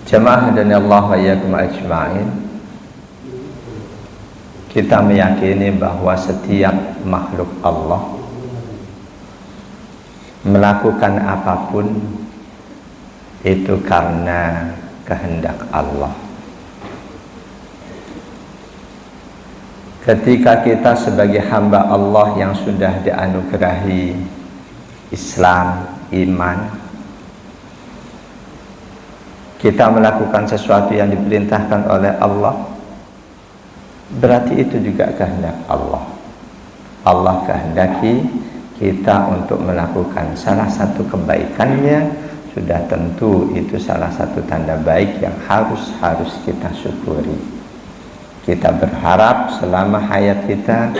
Jamaah dan Allah wa iyyakum ajma'in. Kita meyakini bahwa setiap makhluk Allah melakukan apapun itu karena kehendak Allah. Ketika kita sebagai hamba Allah yang sudah dianugerahi Islam, iman, kita melakukan sesuatu yang diperintahkan oleh Allah, berarti itu juga kehendak Allah. Allah kehendaki kita untuk melakukan salah satu kebaikannya, sudah tentu itu salah satu tanda baik yang harus kita syukuri. Kita berharap selama hayat kita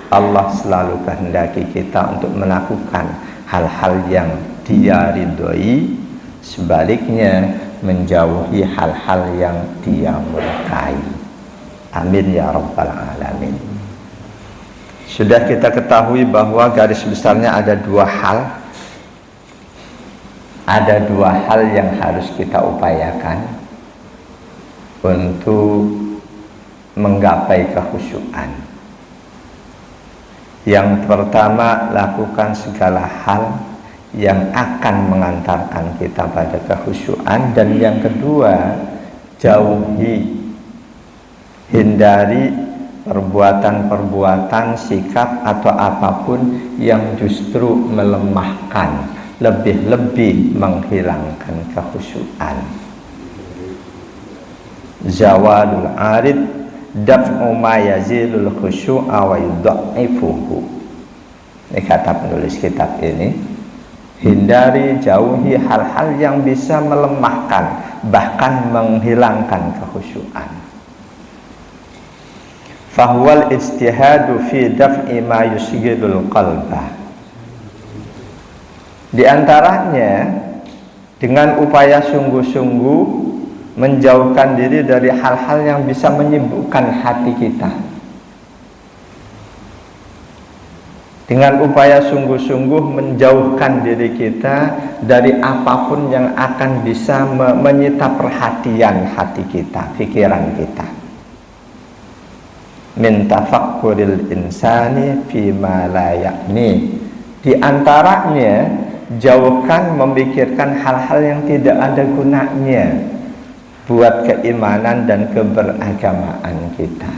Allah selalu kehendaki kita untuk melakukan hal-hal yang Dia ridhoi, sebaliknya menjauhi hal-hal yang Dia murkai. Amin ya rabbal alamin. Sudah kita ketahui bahwa garis besarnya ada dua hal. Ada dua hal yang harus kita upayakan untuk menggapai kekhusyuan. Yang pertama, lakukan segala hal yang akan mengantarkan kita pada kekhusyuan. Dan yang kedua, hindari perbuatan-perbuatan, sikap atau apapun yang justru melemahkan, lebih-lebih menghilangkan kekhusyuan. Zawalul arid daf'u ma yazilul khusyu'a wa yudha'ifuhu. Ini kata penulis kitab ini. Hindari, jauhi hal-hal yang bisa melemahkan, bahkan menghilangkan kekhusyuan. Fahuwal ijtihadu fi daf'i ma yusghilul qalba. Di antaranya dengan upaya sungguh-sungguh menjauhkan diri dari hal-hal yang bisa menyibukkan hati kita. Dengan upaya sungguh-sungguh menjauhkan diri kita dari apapun yang akan bisa menyita perhatian hati kita, pikiran kita. Min tafakkuril insani fima la ya'ni. Di antaranya jauhkan memikirkan hal-hal yang tidak ada gunanya buat keimanan dan keberagamaan kita.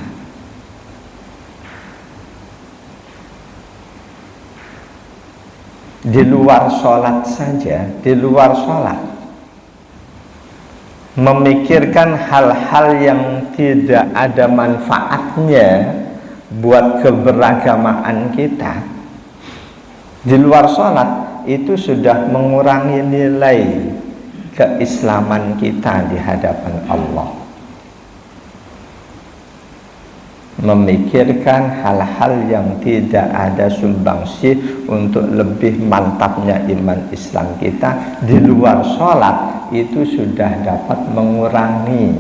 Di luar sholat saja, di luar sholat, memikirkan hal-hal yang tidak ada manfaatnya buat keberagamaan kita, di luar sholat itu sudah mengurangi nilai keislaman kita di hadapan Allah. Memikirkan hal-hal yang tidak ada sumbangsih untuk lebih mantapnya iman Islam kita di luar sholat itu sudah dapat mengurangi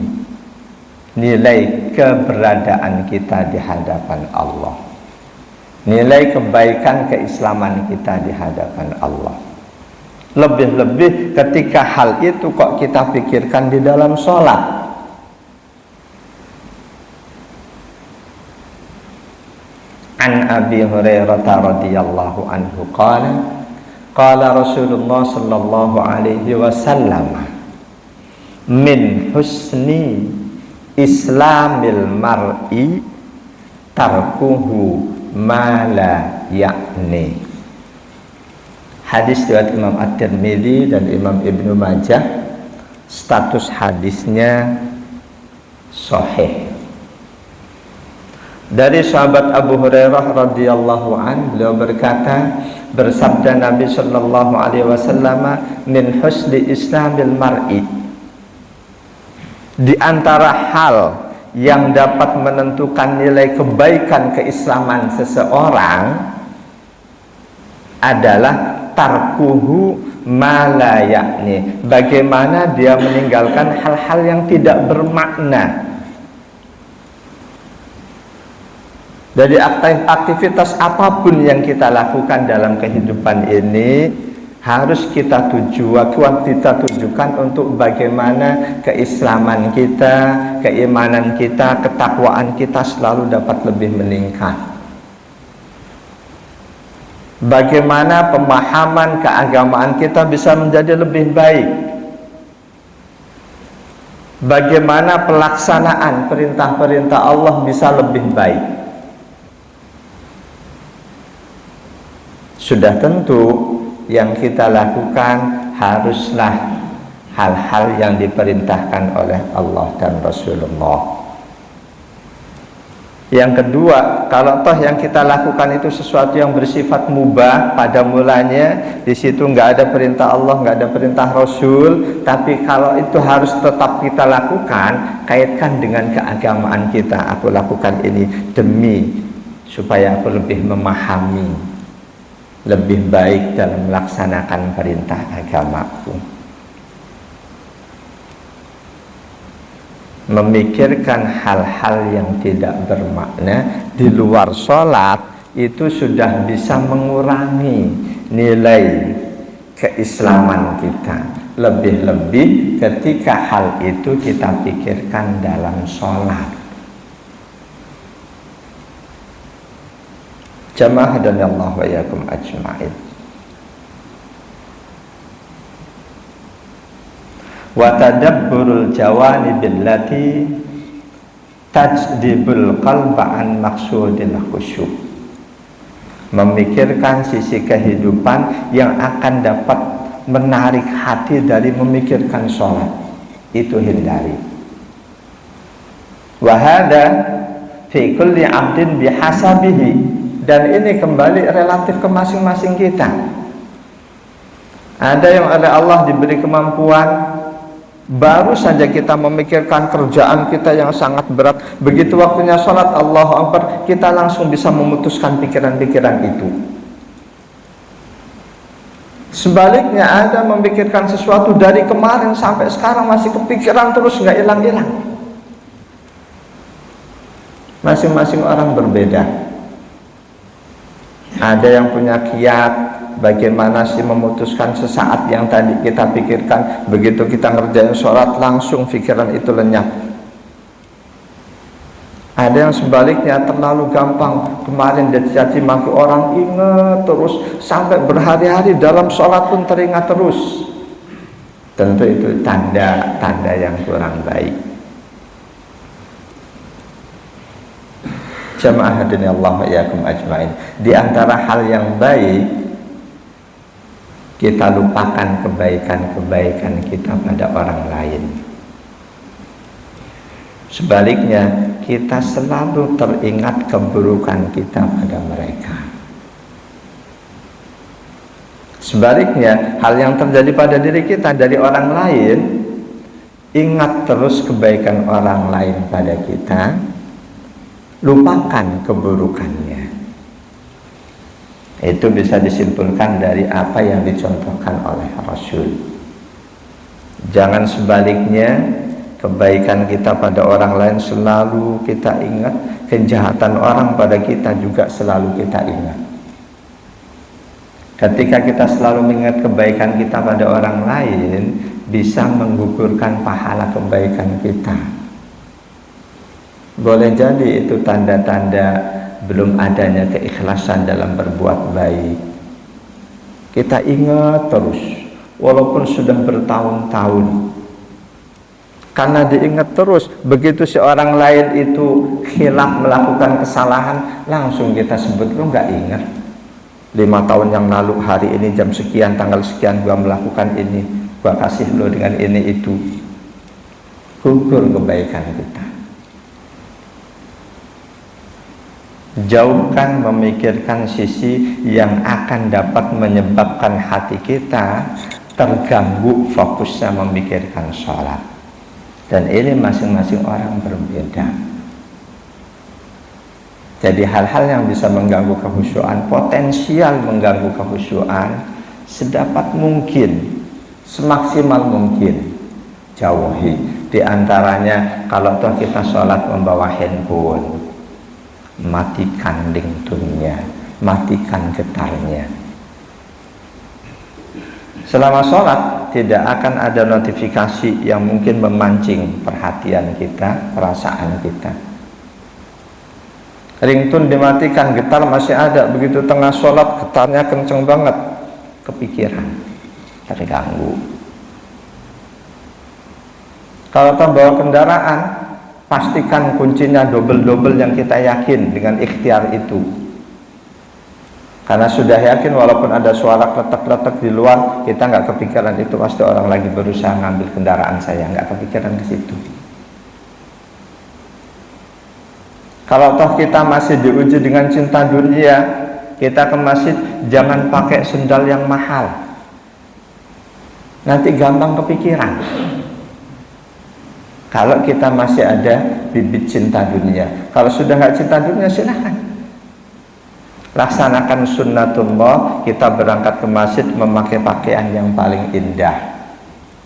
nilai keberadaan kita di hadapan Allah, nilai kebaikan keislaman kita di hadapan Allah. Lebih-lebih ketika hal itu kok kita pikirkan di dalam sholat. An Abi Hurairah radhiyallahu anhu qala Rasulullah sallallahu alaihi wasallam, min husni islamil mar'i tarkuhu ma la ya'ni. Hadis riwayat Imam At-Tirmidzi dan Imam Ibnu Majah. Status hadisnya sahih. Dari sahabat Abu Hurairah radhiyallahu an, beliau berkata, bersabda Nabi sallallahu alaihi wasallam, min husni islamil mar'i, di antara hal yang dapat menentukan nilai kebaikan keislaman seseorang adalah tarkuhu ma la ya'ni, bagaimana dia meninggalkan hal-hal yang tidak bermakna. Dari aktivitas apapun yang kita lakukan dalam kehidupan ini harus kita tujukan untuk bagaimana keislaman kita, keimanan kita, ketakwaan kita selalu dapat lebih meningkat. Bagaimana pemahaman keagamaan kita bisa menjadi lebih baik. Bagaimana pelaksanaan perintah-perintah Allah bisa lebih baik. Sudah tentu yang kita lakukan haruslah hal-hal yang diperintahkan oleh Allah dan Rasulullah. Yang kedua, kalau toh yang kita lakukan itu sesuatu yang bersifat mubah pada mulanya, di situ nggak ada perintah Allah, nggak ada perintah Rasul, tapi kalau itu harus tetap kita lakukan, kaitkan dengan keagamaan kita. Aku lakukan ini demi supaya aku lebih memahami, lebih baik dalam melaksanakan perintah agamaku. Memikirkan hal-hal yang tidak bermakna di luar sholat itu sudah bisa mengurangi nilai keislaman kita. Lebih-lebih ketika hal itu kita pikirkan dalam sholat. Jamaah dan Allah wa yakum ajma'in. Wa tadabburul jawanibil lati tajdibul qalba an maqsudil khusyuk. Memikirkan sisi kehidupan yang akan dapat menarik hati dari memikirkan sholat, itu hindari. Wa hada fi kulli 'abdin bihasabihi. Dan ini kembali relatif ke masing-masing kita. Ada yang oleh Allah diberi kemampuan, baru saja kita memikirkan kerjaan kita yang sangat berat, begitu waktunya sholat Allahu Akbar, kita langsung bisa memutuskan pikiran-pikiran itu. Sebaliknya ada memikirkan sesuatu dari kemarin sampai sekarang masih kepikiran terus, nggak hilang-hilang. Masing-masing orang berbeda. Ada yang punya kiat bagaimana sih memutuskan sesaat yang tadi kita pikirkan, begitu kita ngerjain sholat langsung pikiran itu lenyap. Ada yang sebaliknya terlalu gampang, kemarin dia caci maki orang ingat terus sampai berhari-hari dalam sholat pun teringat terus. Tentu itu tanda-tanda yang kurang baik. Jamaah hadirin Allah wa iyyakum ajmain. Di antara hal yang baik, kita lupakan kebaikan-kebaikan kita pada orang lain. Sebaliknya, kita selalu teringat keburukan kita pada mereka. Sebaliknya, hal yang terjadi pada diri kita dari orang lain, ingat terus kebaikan orang lain pada kita, lupakan keburukannya. Itu bisa disimpulkan dari apa yang dicontohkan oleh Rasul. Jangan sebaliknya, kebaikan kita pada orang lain selalu kita ingat, kejahatan orang pada kita juga selalu kita ingat. Ketika kita selalu mengingat kebaikan kita pada orang lain, bisa menggugurkan pahala kebaikan kita. Boleh jadi itu tanda-tanda belum adanya keikhlasan dalam berbuat baik. Kita ingat terus, walaupun sudah bertahun-tahun. Karena diingat terus, begitu seorang lain itu khilaf melakukan kesalahan, langsung kita sebut, lu nggak ingat 5 tahun yang lalu hari ini jam sekian tanggal sekian gua melakukan ini, gua kasih lo dengan ini itu. Gugur kebaikan kita. Jauhkan memikirkan sisi yang akan dapat menyebabkan hati kita terganggu fokusnya memikirkan sholat. Dan ini masing-masing orang berbeda. Jadi hal-hal yang bisa mengganggu kekhusyuan, potensial mengganggu kekhusyuan, sedapat mungkin, semaksimal mungkin jauhi. Di antaranya kalau toh kita sholat membawa handphone, matikan ringtone-nya, matikan getarnya. Selama sholat tidak akan ada notifikasi yang mungkin memancing perhatian kita, perasaan kita. Ringtone dimatikan, getar masih ada. Begitu tengah sholat getarnya kenceng banget, kepikiran, terganggu. Kalau kita bawa kendaraan, pastikan kuncinya double-double yang kita yakin dengan ikhtiar itu. Karena sudah yakin walaupun ada suara kletek-kletek di luar, kita nggak kepikiran itu pasti orang lagi berusaha ngambil kendaraan saya, nggak kepikiran ke situ. Kalau toh kita masih diuji dengan cinta dunia, kita ke masjid jangan pakai sendal yang mahal, nanti gampang kepikiran. Kalau kita masih ada bibit cinta dunia, kalau sudah nggak cinta dunia silahkan laksanakan sunnatullah. Kita berangkat ke masjid memakai pakaian yang paling indah.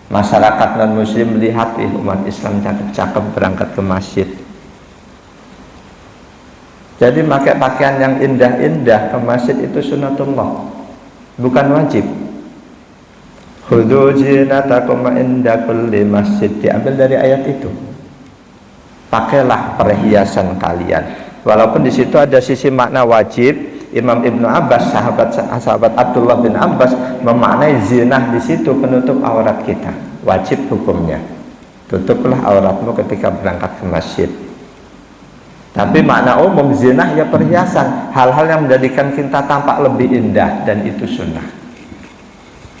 Masyarakat non muslim melihat umat Islam cakep-cakep berangkat ke masjid. Jadi pakai pakaian yang indah-indah ke masjid itu sunnatullah, bukan wajib. Khudhu zinatakum inda kulli masjid, diambil dari ayat itu. Pakailah perhiasan kalian. Walaupun di situ ada sisi makna wajib. Imam Ibnu Abbas, sahabat Abdullah bin Abbas, memaknai zinah di situ penutup aurat kita, wajib hukumnya. Tutuplah auratmu ketika berangkat ke masjid. Tapi makna umum zinah ya perhiasan, hal-hal yang menjadikan kita tampak lebih indah, dan itu sunnah.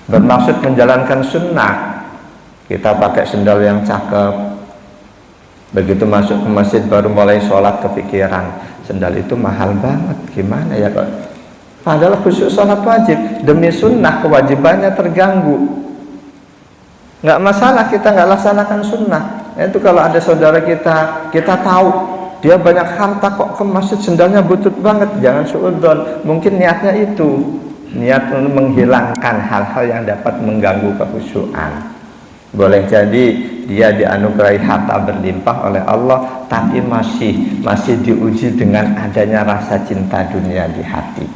Bermaksud menjalankan sunnah, kita pakai sendal yang cakep. Begitu masuk ke masjid baru mulai sholat kepikiran, sendal itu mahal banget, gimana ya kok? Padahal khusyuk sholat wajib, demi sunnah kewajibannya terganggu. Nggak masalah kita nggak laksanakan sunnah. Itu kalau ada saudara kita tahu dia banyak harta kok ke masjid sendalnya butut banget, jangan suudzon. Mungkin niatnya itu, niat untuk menghilangkan hal-hal yang dapat mengganggu kekhusyuan. Boleh jadi dia dianugerahi harta berlimpah oleh Allah, tapi masih diuji dengan adanya rasa cinta dunia di hati.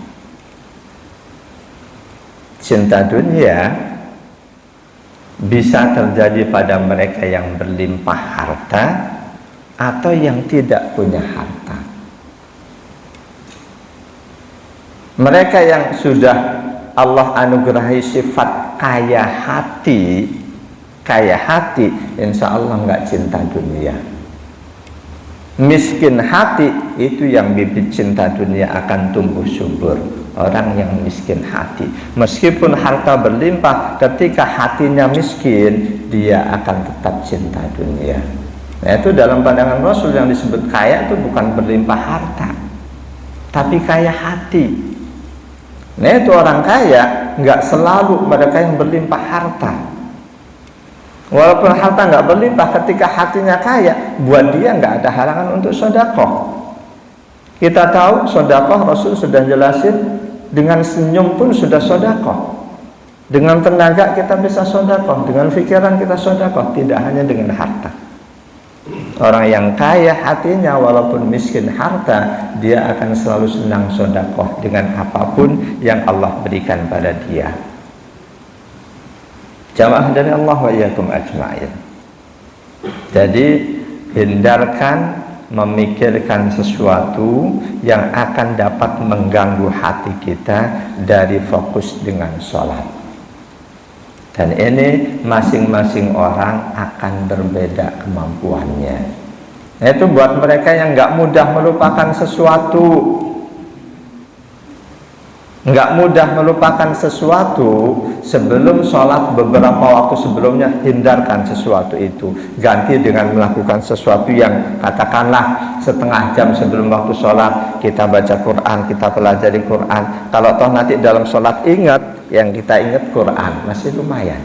Cinta dunia bisa terjadi pada mereka yang berlimpah harta atau yang tidak punya harta. Mereka yang sudah Allah anugerahi sifat kaya hati, insya Allah nggak cinta dunia. Miskin hati itu yang bibit cinta dunia akan tumbuh subur. Orang yang miskin hati, meskipun harta berlimpah, ketika hatinya miskin, dia akan tetap cinta dunia. Nah, itu dalam pandangan Rasul yang disebut kaya itu bukan berlimpah harta, tapi kaya hati. Nah, itu orang kaya nggak selalu mereka yang berlimpah harta. Walaupun harta nggak berlimpah, ketika hatinya kaya, buat dia nggak ada halangan untuk sedekah. Kita tahu sedekah, Rasul sudah jelasin, dengan senyum pun sudah sedekah. Dengan tenaga kita bisa sedekah, dengan pikiran kita sedekah, tidak hanya dengan harta. Orang yang kaya hatinya walaupun miskin harta, dia akan selalu senang sedekah dengan apapun yang Allah berikan pada dia. Jamaah dari Allah wa iyyakum ajma'in. Jadi hindarkan memikirkan sesuatu yang akan dapat mengganggu hati kita dari fokus dengan sholat. Dan ini masing-masing orang akan berbeda kemampuannya. Nah, itu buat mereka yang nggak mudah melupakan sesuatu, sebelum sholat beberapa waktu sebelumnya, hindarkan sesuatu itu. Ganti dengan melakukan sesuatu yang katakanlah setengah jam sebelum waktu sholat kita baca Quran, kita pelajari Quran. Kalau toh nanti dalam sholat ingat, yang kita ingat Quran, masih lumayan.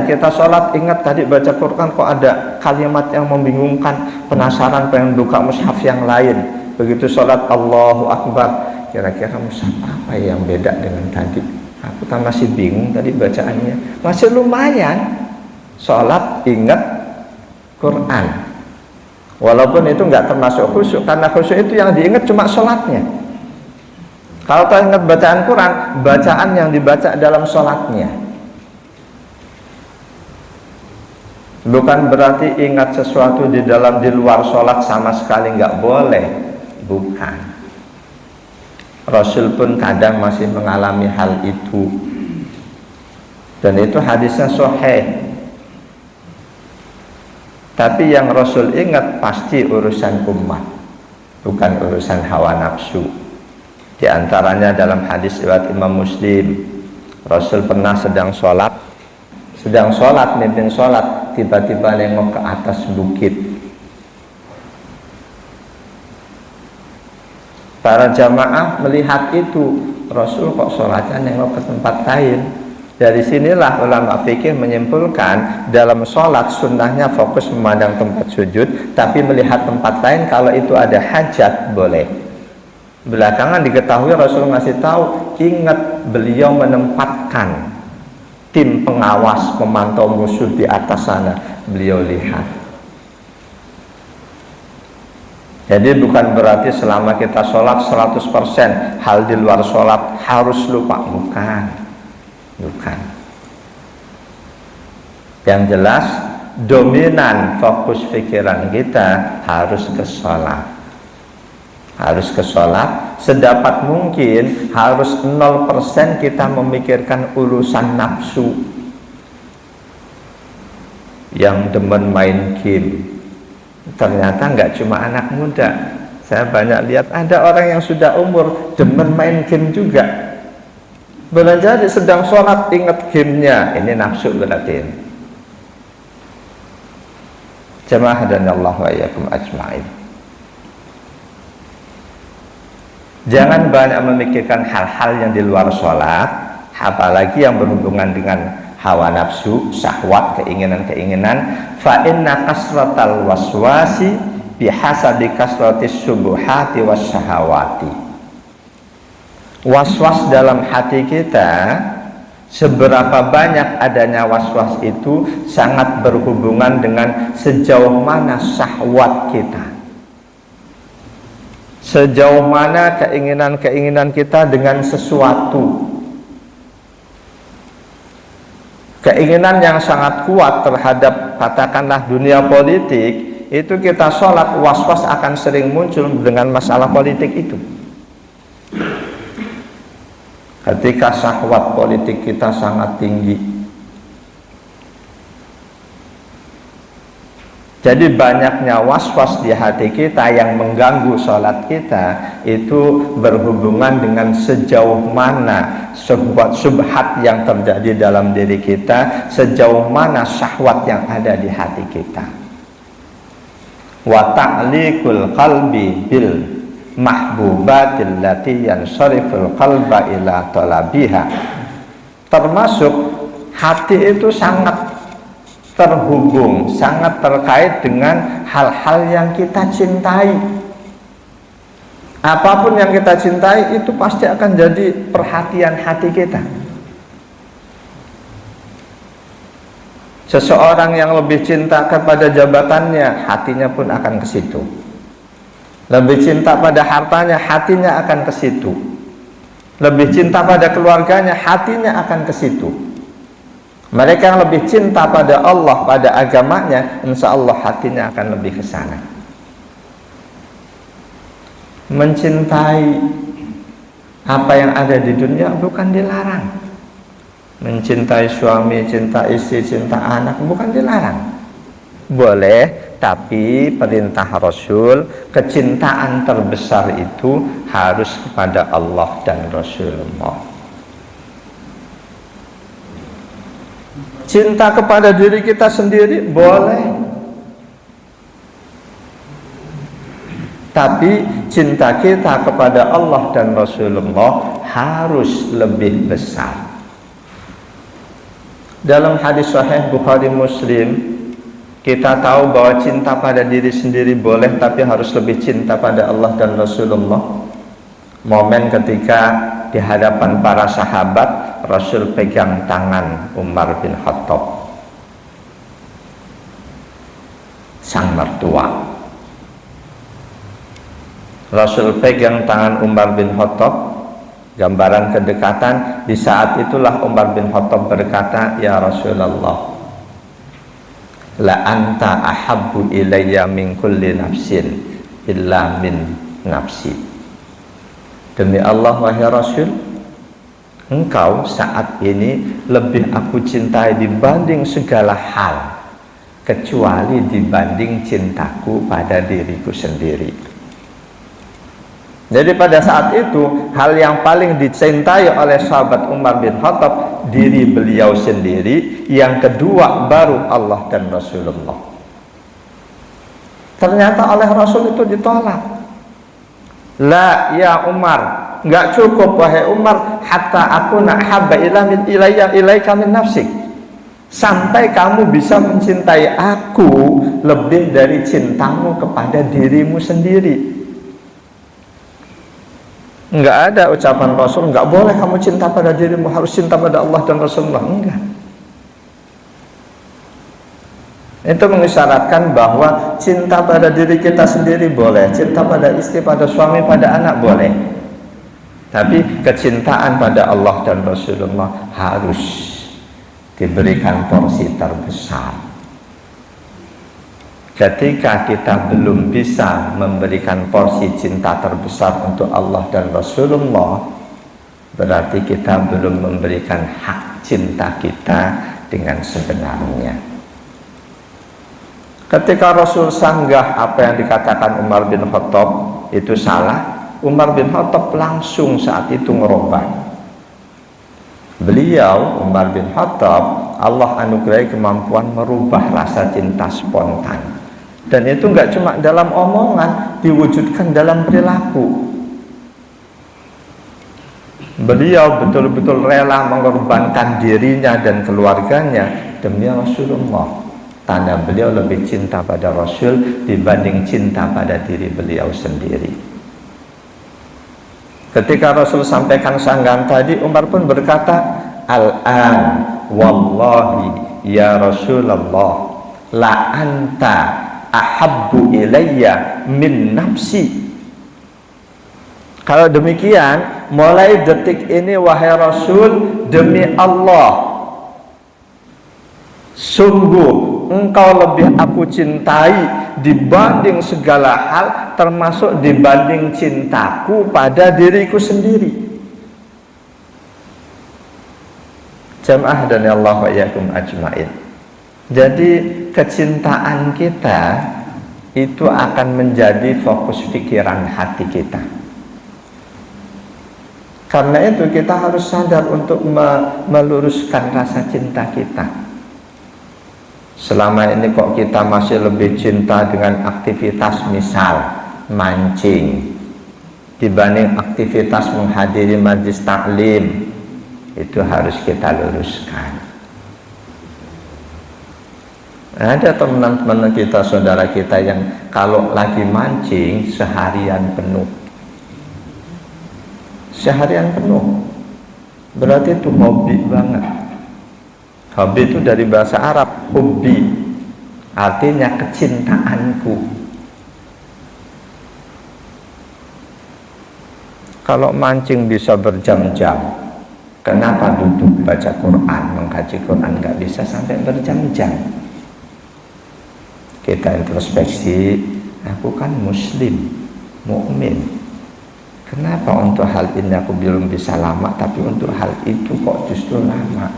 Kita sholat ingat tadi baca Quran kok ada kalimat yang membingungkan, penasaran pengen buka mushaf yang lain. Begitu sholat Allahu Akbar, kira-kira mushaf apa yang beda dengan tadi? Aku kan masih bingung tadi bacaannya. Masih lumayan sholat ingat Quran, walaupun itu nggak termasuk khusyuk, karena khusyuk itu yang diingat cuma sholatnya. Kalau kau ingat bacaan Quran, bacaan yang dibaca dalam sholatnya. Bukan berarti ingat sesuatu di luar sholat sama sekali nggak boleh. Bukan. Rasul pun kadang masih mengalami hal itu. Dan itu hadisnya sahih. Tapi yang Rasul ingat pasti urusan umat, bukan urusan hawa nafsu. Di antaranya dalam hadis riwayat Imam Muslim, Rasul pernah sedang sholat, mimpin sholat, tiba-tiba nengok ke atas bukit. Para jamaah melihat itu, Rasul kok sholatnya nengok ke tempat lain. Dari sinilah ulama fikih menyimpulkan dalam sholat sunnahnya fokus memandang tempat sujud, tapi melihat tempat lain kalau itu ada hajat boleh. Belakangan diketahui Rasul ngasih tahu, ingat beliau menempatkan tim pengawas pemantau musuh di atas sana, beliau lihat. Jadi bukan berarti selama kita sholat 100% hal di luar sholat harus lupa, bukan. Yang jelas dominan fokus pikiran kita harus ke sholat, sedapat mungkin harus 0% kita memikirkan urusan nafsu. Yang demen main game ternyata nggak cuma anak muda. Saya banyak lihat ada orang yang sudah umur demen main game juga. Boleh jadi sedang sholat ingat gamenya, ini nafsu berarti. Jamaah dan Allah wa iyyakum ajma'in. Jangan banyak memikirkan hal-hal yang di luar sholat, apalagi yang berhubungan dengan hawa nafsu, syahwat, keinginan-keinginan. Fa inna kasratal waswasi bihasabi kasratis subuhati wasyahawati. Was-was dalam hati kita, seberapa banyak adanya was-was itu sangat berhubungan dengan sejauh mana syahwat kita, sejauh mana keinginan-keinginan kita dengan sesuatu. Keinginan yang sangat kuat terhadap katakanlah dunia politik, itu kita sholat was-was akan sering muncul dengan masalah politik itu. Ketika syahwat politik kita sangat tinggi, jadi banyaknya was-was di hati kita yang mengganggu sholat kita, itu berhubungan dengan sejauh mana subhat yang terjadi dalam diri kita, sejauh mana syahwat yang ada di hati kita. Wa ta'liqul qalbi bil mahbubatil lati yansariful qalba ila talabiha. Termasuk hati itu sangat terhubung, sangat terkait dengan hal-hal yang kita cintai. Apapun yang kita cintai itu pasti akan jadi perhatian hati kita. Seseorang yang lebih cinta kepada jabatannya, hatinya pun akan ke situ. Lebih cinta pada hartanya, hatinya akan ke situ. Lebih cinta pada keluarganya, hatinya akan ke situ. Mereka yang lebih cinta pada Allah, pada agamanya, insya Allah hatinya akan lebih ke sana. Mencintai apa yang ada di dunia bukan dilarang. Mencintai suami, cinta istri, cinta anak bukan dilarang. Boleh, tapi perintah Rasul, kecintaan terbesar itu harus kepada Allah dan Rasulullah. Cinta kepada diri kita sendiri boleh, tapi cinta kita kepada Allah dan Rasulullah harus lebih besar. Dalam hadis sahih Bukhari Muslim, kita tahu bahwa cinta pada diri sendiri boleh, tapi harus lebih cinta pada Allah dan Rasulullah. Momen ketika di hadapan para sahabat, Rasul pegang tangan Umar bin Khattab, sang mertua. Rasul pegang tangan Umar bin Khattab, gambaran kedekatan. Di saat itulah Umar bin Khattab berkata, ya Rasulullah, la anta ahabbu ilayya min kulli nafsin illa min nafsi. Demi Allah wahai Rasul, engkau saat ini lebih aku cintai dibanding segala hal, kecuali dibanding cintaku pada diriku sendiri. Jadi pada saat itu hal yang paling dicintai oleh sahabat Umar bin Khattab diri beliau sendiri, yang kedua baru Allah dan Rasulullah. Ternyata oleh Rasul itu ditolak. La ya Umar, enggak cukup wahai Umar, hatta akuna habba ilaika min nafsik, sampai kamu bisa mencintai aku lebih dari cintamu kepada dirimu sendiri. Enggak ada ucapan Rasul, enggak boleh kamu cinta pada dirimu, harus cinta pada Allah dan Rasulullah. Enggak. Itu mengisyaratkan bahwa cinta pada diri kita sendiri boleh, cinta pada istri, pada suami, pada anak boleh. Tapi kecintaan pada Allah dan Rasulullah harus diberikan porsi terbesar. Ketika kita belum bisa memberikan porsi cinta terbesar untuk Allah dan Rasulullah, berarti kita belum memberikan hak cinta kita dengan sebenarnya. Ketika Rasul sanggah apa yang dikatakan Umar bin Khattab itu salah, Umar bin Khattab langsung saat itu ngerubah. Beliau, Umar bin Khattab, Allah anugerahi kemampuan merubah rasa cinta spontan. Dan itu enggak cuma dalam omongan, diwujudkan dalam perilaku. Beliau betul-betul rela mengorbankan dirinya dan keluarganya demi Rasulullah. Tanda beliau lebih cinta pada Rasul dibanding cinta pada diri beliau sendiri. Ketika Rasul sampaikan sanggahan tadi, Umar pun berkata, al-an wallahi ya Rasulullah, la anta ahabbu ilayya min nafsi. Kalau demikian, mulai detik ini wahai Rasul, demi Allah, sungguh engkau lebih aku cintai dibanding segala hal, termasuk dibanding cintaku pada diriku sendiri. Jamaah dan Allah wa iyyakum ajmain. Jadi kecintaan kita itu akan menjadi fokus pikiran hati kita. Karena itu kita harus sadar untuk meluruskan rasa cinta kita. Selama ini kok kita masih lebih cinta dengan aktivitas misal mancing dibanding aktivitas menghadiri majlis taklim. Itu harus kita luruskan. Ada teman-teman kita, saudara kita yang kalau lagi mancing seharian penuh. Seharian penuh. Berarti itu hobi banget. Hobi itu dari bahasa Arab, hobi. Artinya kecintaanku. Kalau mancing bisa berjam-jam, kenapa duduk baca Quran, mengkaji Quran nggak bisa sampai berjam-jam? Kita introspeksi, aku kan muslim, mukmin. Kenapa untuk hal ini aku belum bisa lama, tapi untuk hal itu kok justru lama?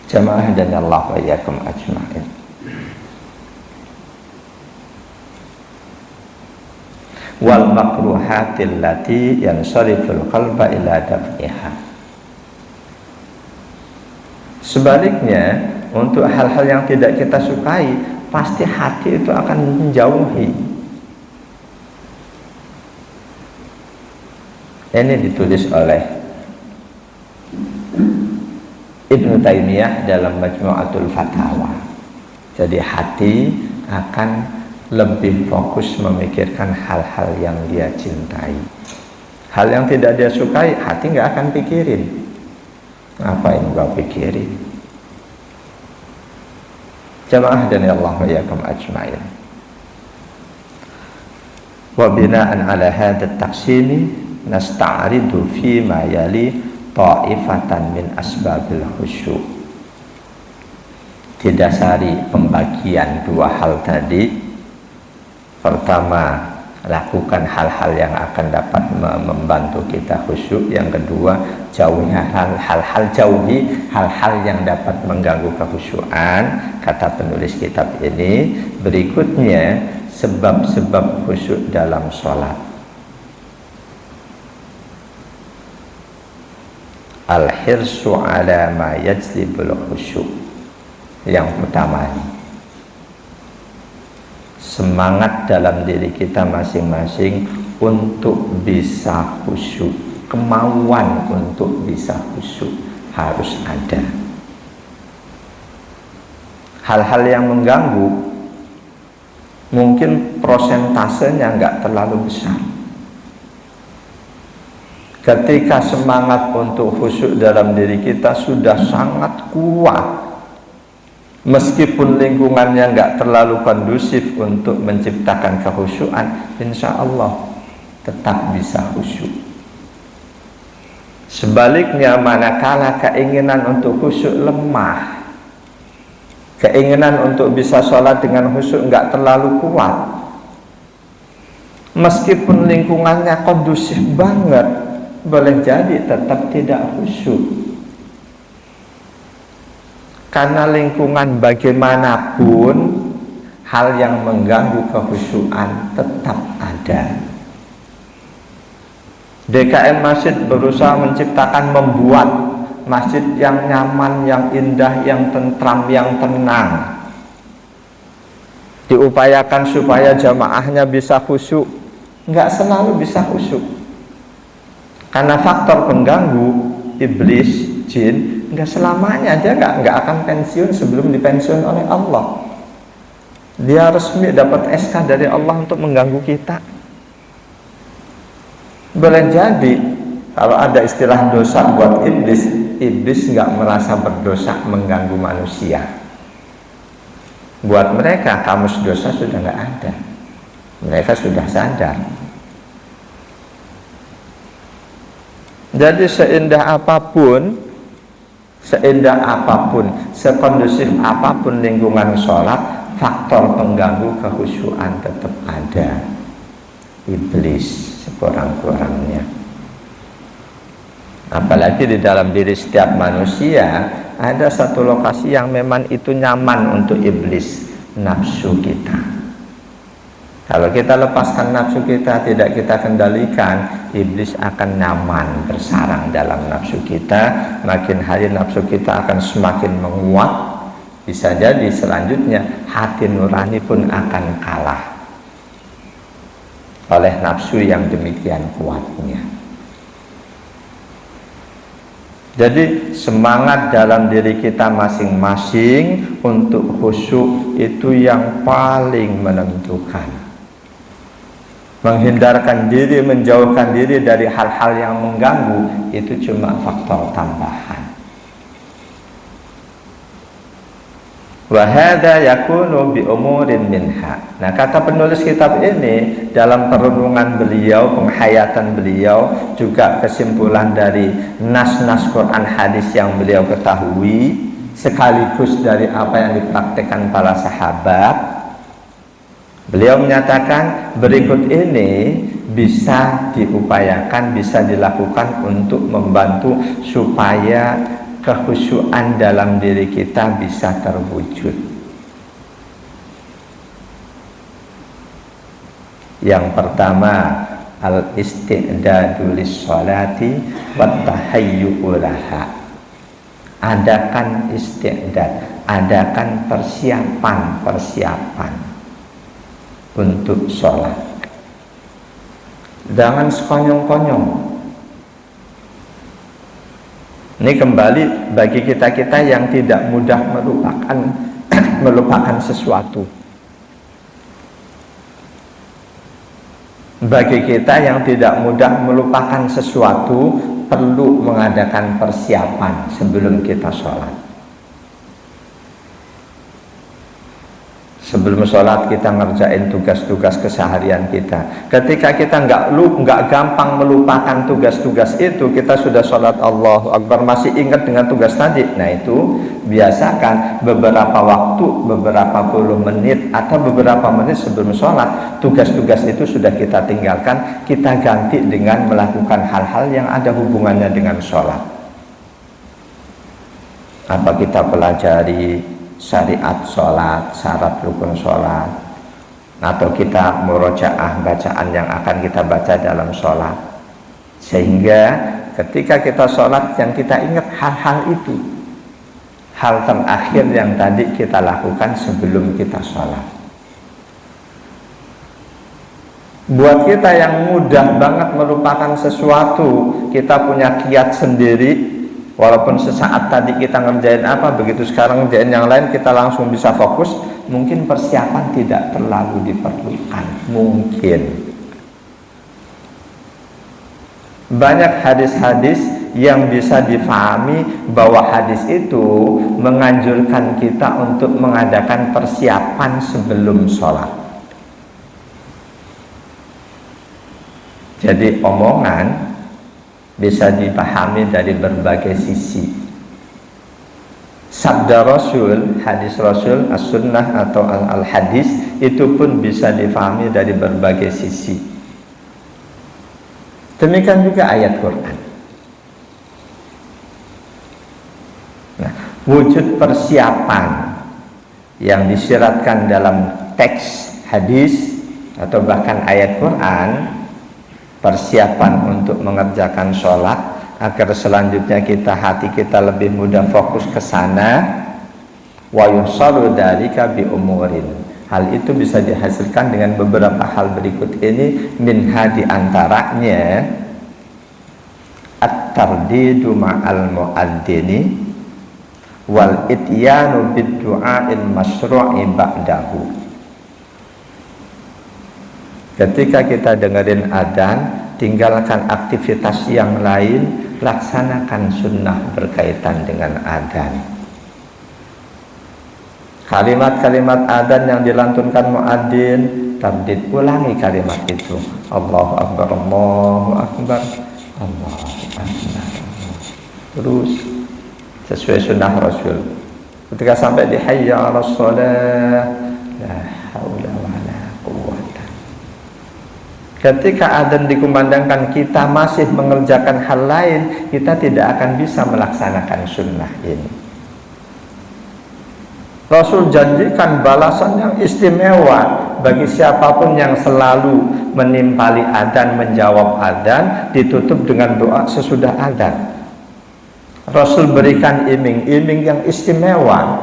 Jamaah dan Allah wa iyyakum ajmain. Wal makruhatil lati yansariful qalba ila daf'iha. Sebaliknya, untuk hal-hal yang tidak kita sukai, pasti hati itu akan menjauhi. Ini ditulis oleh Ibnu Taimiyah dalam Majmu'atul Fatawa. Jadi hati akan lebih fokus memikirkan hal-hal yang dia cintai. Hal yang tidak dia sukai, hati nggak akan pikirin. Apa yang gua pikirin? Jamaah dan Allah wa iyyakum ajmain. Wa bina'an ala hadha at-taqsimi nasta'ridu fi ma yali ta'ifatan min asbabil khusyuk. Didasari pembagian dua hal tadi. Pertama, lakukan hal-hal yang akan dapat membantu kita khusyuk. Yang kedua, jauhi hal-hal yang dapat mengganggu kekhusyuan. Kata penulis kitab ini, berikutnya sebab-sebab khusyuk dalam sholat. Al-hirsu ala ma yajlibul khusyuk. Yang pertama, semangat dalam diri kita masing-masing untuk bisa khusyuk. Kemauan untuk bisa khusyuk harus ada. Hal-hal yang mengganggu mungkin prosentasenya nggak terlalu besar. Ketika semangat untuk khusyuk dalam diri kita sudah sangat kuat, meskipun lingkungannya nggak terlalu kondusif untuk menciptakan kekhusyuan, insya Allah tetap bisa khusyuk. Sebaliknya, manakala keinginan untuk khusyuk lemah, keinginan untuk bisa sholat dengan khusyuk nggak terlalu kuat, meskipun lingkungannya kondusif banget, boleh jadi tetap tidak khusyuk. Karena lingkungan bagaimanapun, hal yang mengganggu kekhusyuan tetap ada. DKM Masjid berusaha menciptakan, membuat masjid yang nyaman, yang indah, yang tentram, yang tenang. Diupayakan supaya jamaahnya bisa khusyuk. Nggak selalu bisa khusyuk. Karena faktor pengganggu, iblis, jin, nggak selamanya. Dia nggak akan pensiun sebelum dipensiun oleh Allah. Dia resmi dapat SK dari Allah untuk mengganggu kita. Boleh jadi kalau ada istilah dosa buat iblis, iblis nggak merasa berdosa mengganggu manusia. Buat mereka kamus dosa sudah nggak ada. Mereka sudah sadar. Jadi seindah apapun, sekondusif apapun lingkungan sholat, faktor pengganggu kekhusyuan tetap ada. Iblis sekurang-kurangnya. Apalagi di dalam diri setiap manusia ada satu lokasi yang memang itu nyaman untuk iblis, nafsu kita. Kalau kita lepaskan nafsu kita, tidak kita kendalikan, iblis akan nyaman bersarang dalam nafsu kita. Makin hari nafsu kita akan semakin menguat. Bisa jadi selanjutnya hati nurani pun akan kalah oleh nafsu yang demikian kuatnya. Jadi semangat dalam diri kita masing-masing untuk khusyuk itu yang paling menentukan. Menghindarkan diri, menjauhkan diri dari hal-hal yang mengganggu itu cuma faktor tambahan. Wa hadza yakunu bi umurin minha. Nah, kata penulis kitab ini dalam perenungan beliau, penghayatan beliau, juga kesimpulan dari nas-nas Quran hadis yang beliau ketahui, sekaligus dari apa yang dipraktikkan para sahabat. Beliau menyatakan berikut ini bisa diupayakan, bisa dilakukan untuk membantu supaya kekhusyuan dalam diri kita bisa terwujud. Yang pertama, al-isti'dadu lis-sholati wa tahayyu'u laha. Adakan isti'dad, adakan persiapan untuk sholat. Jangan sekonyong-konyong. Ini kembali bagi kita-kita yang tidak mudah melupakan sesuatu. Bagi kita yang tidak mudah melupakan sesuatu, perlu mengadakan persiapan sebelum kita sholat. Sebelum sholat kita ngerjain tugas-tugas keseharian kita. Ketika kita nggak gampang melupakan tugas-tugas itu, kita sudah sholat Allahu Akbar masih ingat dengan tugas tadi. Nah itu biasakan beberapa waktu, beberapa puluh menit atau beberapa menit sebelum sholat, tugas-tugas itu sudah kita tinggalkan, kita ganti dengan melakukan hal-hal yang ada hubungannya dengan sholat. Apa kita pelajari syariat sholat, syarat rukun sholat, atau kita murojaah bacaan yang akan kita baca dalam sholat, sehingga ketika kita sholat yang kita ingat hal-hal itu, hal terakhir yang tadi kita lakukan sebelum kita sholat. Buat kita yang mudah banget melupakan sesuatu, kita punya kiat sendiri. Walaupun sesaat tadi kita ngerjain apa, begitu sekarang ngerjain yang lain kita langsung bisa fokus. Mungkin persiapan tidak terlalu diperlukan. Mungkin banyak hadis-hadis yang bisa difahami bahwa hadis itu menganjurkan kita untuk mengadakan persiapan sebelum sholat. Jadi omongan bisa dipahami dari berbagai sisi. Sabda Rasul, hadis Rasul, as-sunnah atau al-hadis itu pun bisa dipahami dari berbagai sisi. Demikian juga ayat Quran. Nah, wujud persiapan yang disyaratkan dalam teks hadis atau bahkan ayat Quran, persiapan untuk mengerjakan sholat agar selanjutnya hati kita lebih mudah fokus ke sana. Wa yusalu dzalika bi umurin. Hal itu bisa dihasilkan dengan beberapa hal berikut ini. Minha di antaranya at-tardidu ma'al mu'adzini wal ityanu bid du'a'il masyru'i ba'dahu. Ketika kita dengerin adzan, tinggalkan aktivitas yang lain, laksanakan sunnah berkaitan dengan adzan. Kalimat-kalimat adzan yang dilantunkan muadzin, tardid, ulangi kalimat itu. Allahu Akbar, Allahu Akbar, Allahu Akbar. Terus sesuai sunnah Rasul. Ketika sampai di hayya 'alas shalah, la haula wala quwwata. Ketika adzan dikumandangkan kita masih mengerjakan hal lain, kita tidak akan bisa melaksanakan sunnah ini. Rasul janjikan balasan yang istimewa bagi siapapun yang selalu menimpali adzan, menjawab adzan, ditutup dengan doa sesudah adzan. Rasul berikan iming-iming yang istimewa.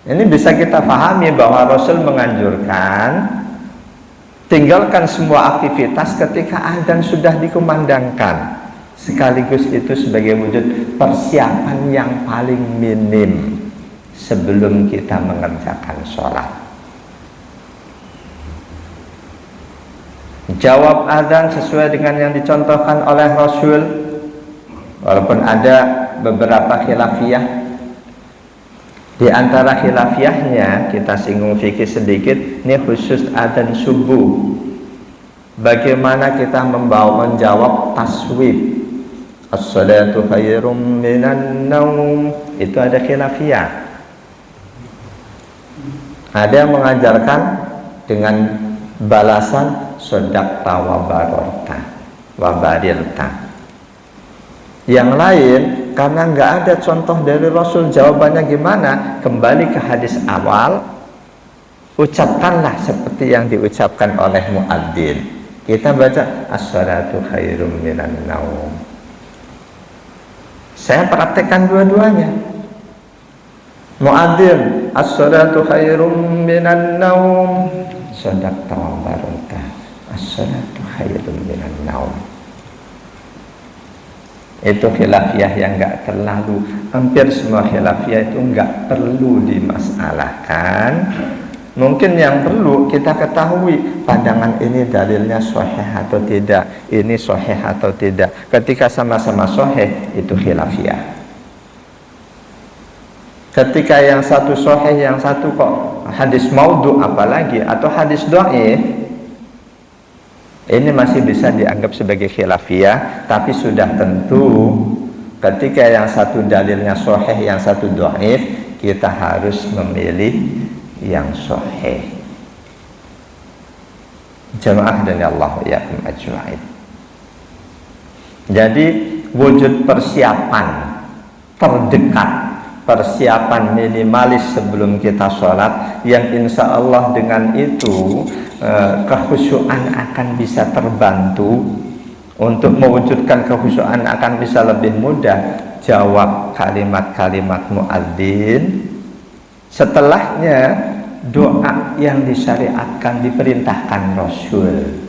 Ini bisa kita pahami bahwa Rasul menganjurkan tinggalkan semua aktivitas ketika adzan sudah dikumandangkan. Sekaligus itu sebagai wujud persiapan yang paling minim sebelum kita mengerjakan sholat. Jawab adzan sesuai dengan yang dicontohkan oleh Rasul. Walaupun ada beberapa khilafiyah, di antara khilafiyahnya kita singgung fikih sedikit. Ini khusus adzan subuh. Bagaimana kita menjawab taswib? As-salatu khairum minan naum. Itu ada khilafiyah. Ada yang mengajarkan dengan balasan sodaqta wa barorta wa barilta. Yang lain karena nggak ada contoh dari Rasul jawabannya gimana, kembali ke hadis awal, ucapkanlah seperti yang diucapkan oleh muadzin. Kita baca as-salatu khairum minan naum. Saya praktekkan dua-duanya. Muadzin as-salatu khairum minan naum, shadaqta wa barata, as-salatu khairum minan naum. Itu khilafiyah yang enggak terlalu, hampir semua khilafiyah itu enggak perlu dimasalahkan. Mungkin yang perlu kita ketahui pandangan ini dalilnya sahih atau tidak, ini sahih atau tidak. Ketika sama-sama sahih itu khilafiyah. Ketika yang satu sahih, yang satu kok hadis maudhu apalagi atau hadis dhaif, ini masih bisa dianggap sebagai khilafiyah, tapi sudah tentu ketika yang satu dalilnya sahih, yang satu dhaif, kita harus memilih yang sahih. Jamaah dan Allah yakum ajma'in. Jadi wujud persiapan terdekat, persiapan minimalis sebelum kita sholat, yang insya Allah dengan itu kekhusyuan akan bisa terbantu. Untuk mewujudkan kekhusyuan akan bisa lebih mudah. Jawab kalimat-kalimat muadzin, setelahnya doa yang disyariatkan, diperintahkan Rasul.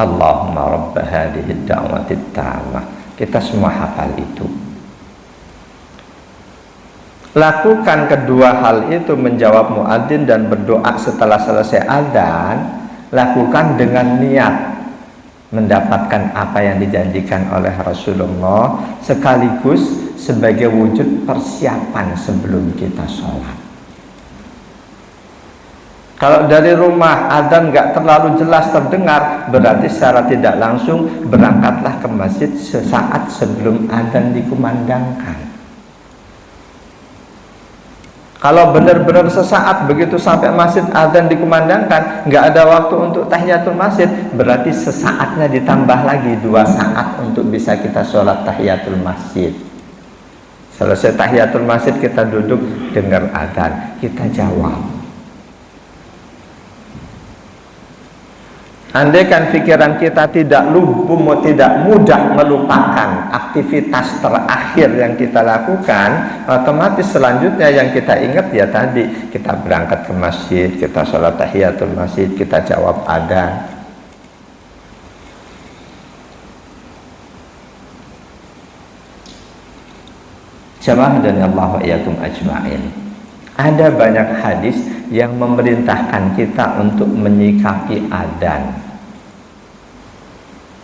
Allahumma rabb hadhihi da'wati tammah. Kita semua hafal itu. Lakukan kedua hal itu, menjawab muadzin dan berdoa setelah selesai adzan. Lakukan dengan niat mendapatkan apa yang dijanjikan oleh Rasulullah, sekaligus sebagai wujud persiapan sebelum kita sholat. Kalau dari rumah adzan nggak terlalu jelas terdengar, berarti secara tidak langsung berangkatlah ke masjid sesaat sebelum adzan dikumandangkan. Kalau benar-benar sesaat begitu sampai masjid adzan dikumandangkan, nggak ada waktu untuk tahiyatul masjid, berarti sesaatnya ditambah lagi 2 saat untuk bisa kita sholat tahiyatul masjid. Selesai tahiyatul masjid kita duduk dengar adzan, kita jawab. Andaikan pikiran kita tidak tidak mudah melupakan aktivitas terakhir yang kita lakukan, otomatis selanjutnya yang kita ingat ya tadi, kita berangkat ke masjid, kita sholat tahiyatul masjid, kita jawab adzan. Jamaah dan Allah wa iyyakum ajma'in. Ada banyak hadis yang memerintahkan kita untuk menyikapi adzan.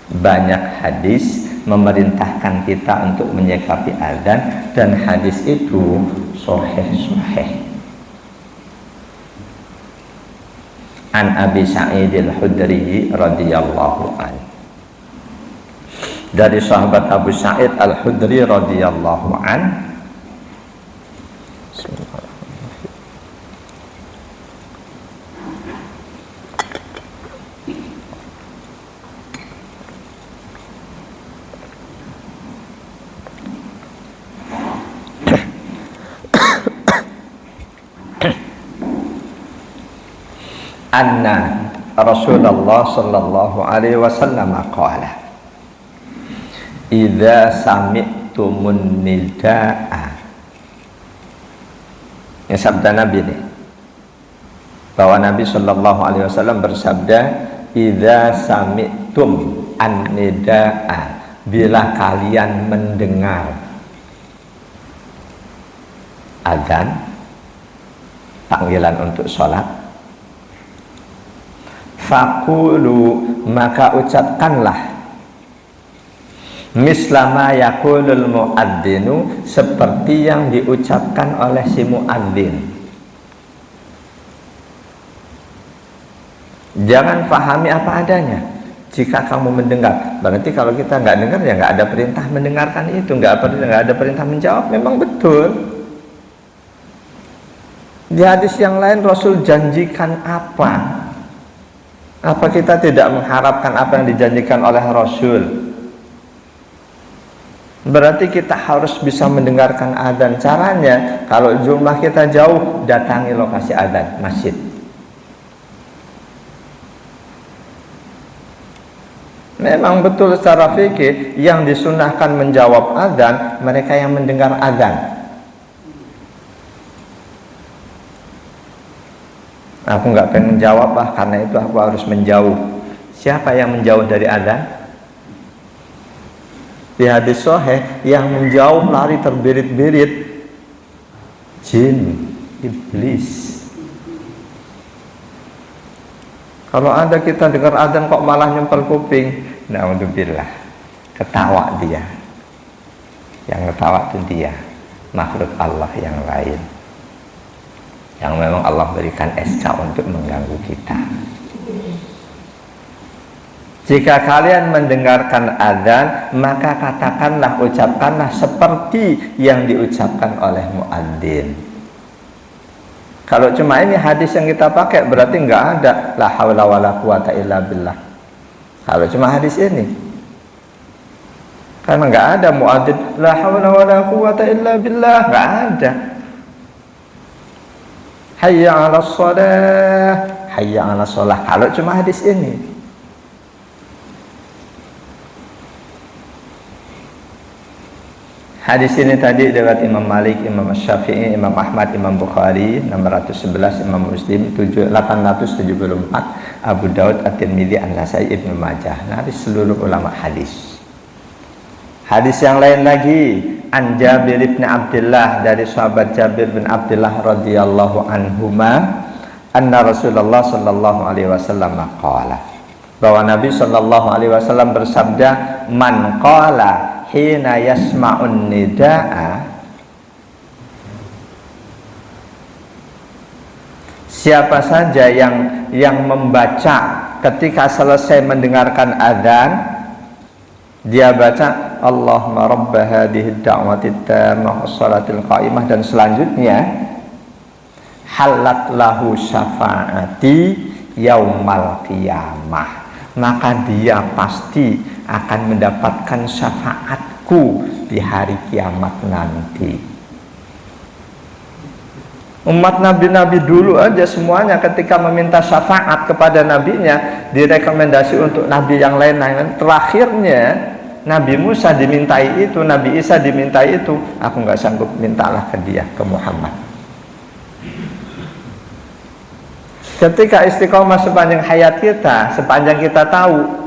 Banyak hadis memerintahkan kita untuk menyikapi adzan, dan hadis itu sahih. An Abi Sa'id al-Khudri radhiyallahu anhu. Dari sahabat Abu Sa'id al-Khudri radhiyallahu anhu. Anna Rasulullah sallallahu alaihi wasallam qala idza sami'tumun nidaa. Ini sabda Nabi nih, bahwa Nabi sallallahu alaihi wasallam bersabda, idza sami'tum an-nidaa, bila kalian mendengar adzan, panggilan untuk sholat, faqulu, maka ucapkanlah mislama yaqulul muadzinu, seperti yang diucapkan oleh si muadzin. Jangan pahami apa adanya. Jika kamu mendengar, berarti kalau kita nggak dengar ya nggak ada perintah mendengarkan itu, nggak ada perintah menjawab. Memang betul. Di hadis yang lain Rasul janjikan apa? Apa kita tidak mengharapkan apa yang dijanjikan oleh Rasul? Berarti kita harus bisa mendengarkan adzan. Caranya, kalau jumlah kita jauh, datangi lokasi adzan, masjid. Memang betul secara fikih yang disunahkan menjawab adzan mereka yang mendengar adzan. Aku nggak pengen jawab lah, karena itu aku harus menjauh. Siapa yang menjauh dari adzan? Di hadis sahih, yang menjauh lari terbirit-birit jin, iblis. Kalau ada kita dengar adzan kok malah nyempel kuping, naudzubillah, ketawa dia. Yang ketawa itu dia. makhluk Allah yang lain yang memang Allah berikan SK untuk mengganggu kita. Jika kalian mendengarkan azan, maka katakanlah, ucapkanlah seperti yang diucapkan oleh muadzin. Kalau cuma ini hadis yang kita pakai, berarti nggak ada la haula wala quwata illa billah. Kalau cuma hadis ini, karena nggak ada muadzin la haula wala quwata illa billah, nggak ada. Hayya 'alas shalah, hayya 'alas shalah. Kalau cuma hadis ini. Hadis ini tadi riwayat Imam Malik, Imam Syafi'i, Imam Ahmad, Imam Bukhari 611, Imam Muslim 874, Abu Daud, At-Tirmidzi, An-Nasai, Ibnu Majah. Nah, seluruh ulama hadis. Hadis yang lain lagi, An Jabir bin Abdullah, dari sahabat Jabir bin Abdullah radhiyallahu anhuma, anna Rasulullah sallallahu alaihi wasallam qala, bahwa Nabi sallallahu alaihi wasallam bersabda, man qala hina yasma'un nida'a, siapa saja yang membaca ketika selesai mendengarkan azan, dia baca Allahumma rabba hadhihi ad-da'wati tammah was-salatil qa'imah, dan selanjutnya halat lahu syafaati yaumal qiyamah, maka dia pasti akan mendapatkan syafaatku di hari kiamat nanti. Umat nabi-nabi dulu aja semuanya ketika meminta syafaat kepada nabinya, direkomendasi untuk nabi yang lain-lain. Terakhirnya Nabi Musa dimintai itu, Nabi Isa dimintai itu. Aku nggak sanggup, mintalah ke dia, ke Muhammad. Ketika istiqomah sepanjang hayat kita, sepanjang kita tahu,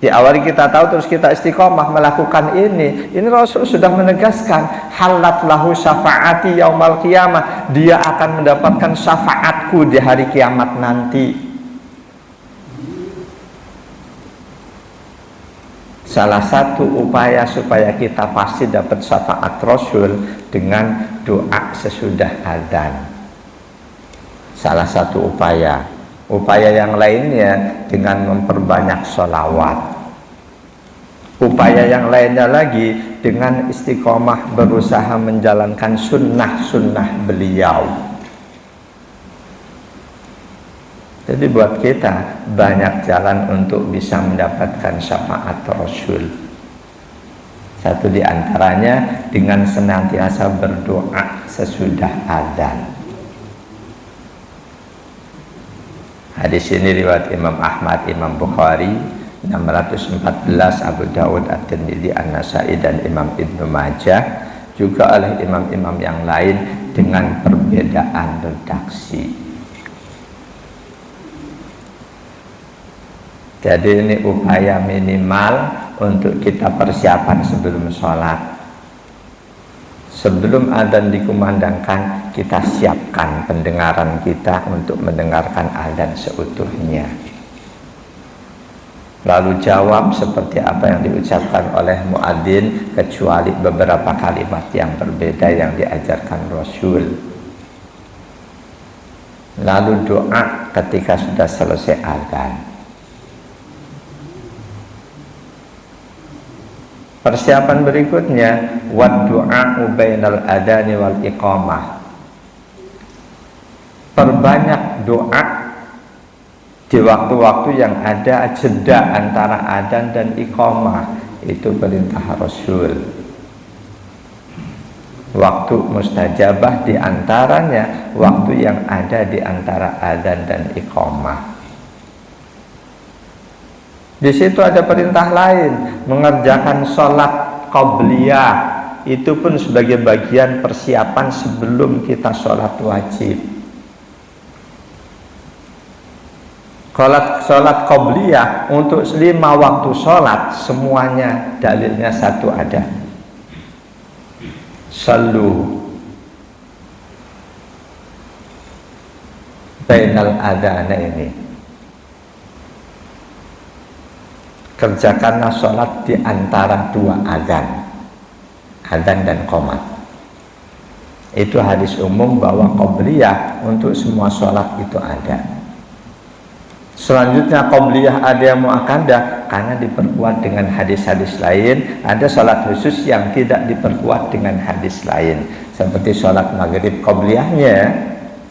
di awal kita tahu terus kita istiqomah melakukan ini Rasul sudah menegaskan halat lahu syafaati yaumal qiyamah, dia akan mendapatkan syafaatku di hari kiamat nanti. Salah satu upaya supaya kita pasti dapat syafaat Rasul dengan doa sesudah azan. Salah satu upaya. Upaya yang lainnya dengan memperbanyak sholawat. Upaya yang lainnya lagi dengan istiqomah berusaha menjalankan sunnah-sunnah beliau. Jadi buat kita banyak jalan untuk bisa mendapatkan syafaat Rasul. Satu di antaranya dengan senantiasa berdoa sesudah azan. Hadis ini riwayat Imam Ahmad, Imam Bukhari 614, Abu Daud, At-Tirmidzi, An-Nasai, dan Imam Ibnu Majah, juga oleh imam-imam yang lain dengan perbedaan redaksi. Jadi ini upaya minimal untuk kita persiapan sebelum sholat. Sebelum adzan dikumandangkan, kita siapkan pendengaran kita untuk mendengarkan adzan seutuhnya. Lalu jawab seperti apa yang diucapkan oleh muadzin, kecuali beberapa kalimat yang berbeda yang diajarkan Rasul. Lalu doa ketika sudah selesai adzan. Persiapan berikutnya, wad du'a'u bainal adani wal iqamah. Perbanyak doa di waktu-waktu yang ada jeda antara adzan dan iqamah. Itu perintah Rasul. Waktu mustajabah di antaranya waktu yang ada di antara adzan dan iqamah. Di situ ada perintah lain, mengerjakan sholat qobliyah. Itu pun sebagai bagian persiapan sebelum kita sholat wajib. Sholat qobliyah untuk 5 waktu sholat, semuanya dalilnya satu ada. Sallu bainal adana ini. Kerjakanlah sholat di antara 2 adzan, adzan dan qomat. Itu hadis umum bahwa qabliyah untuk semua sholat itu ada. Selanjutnya qabliyah ada yang muakkadah karena diperkuat dengan hadis-hadis lain. Ada sholat khusus yang tidak diperkuat dengan hadis lain, seperti sholat maghrib qabliyahnya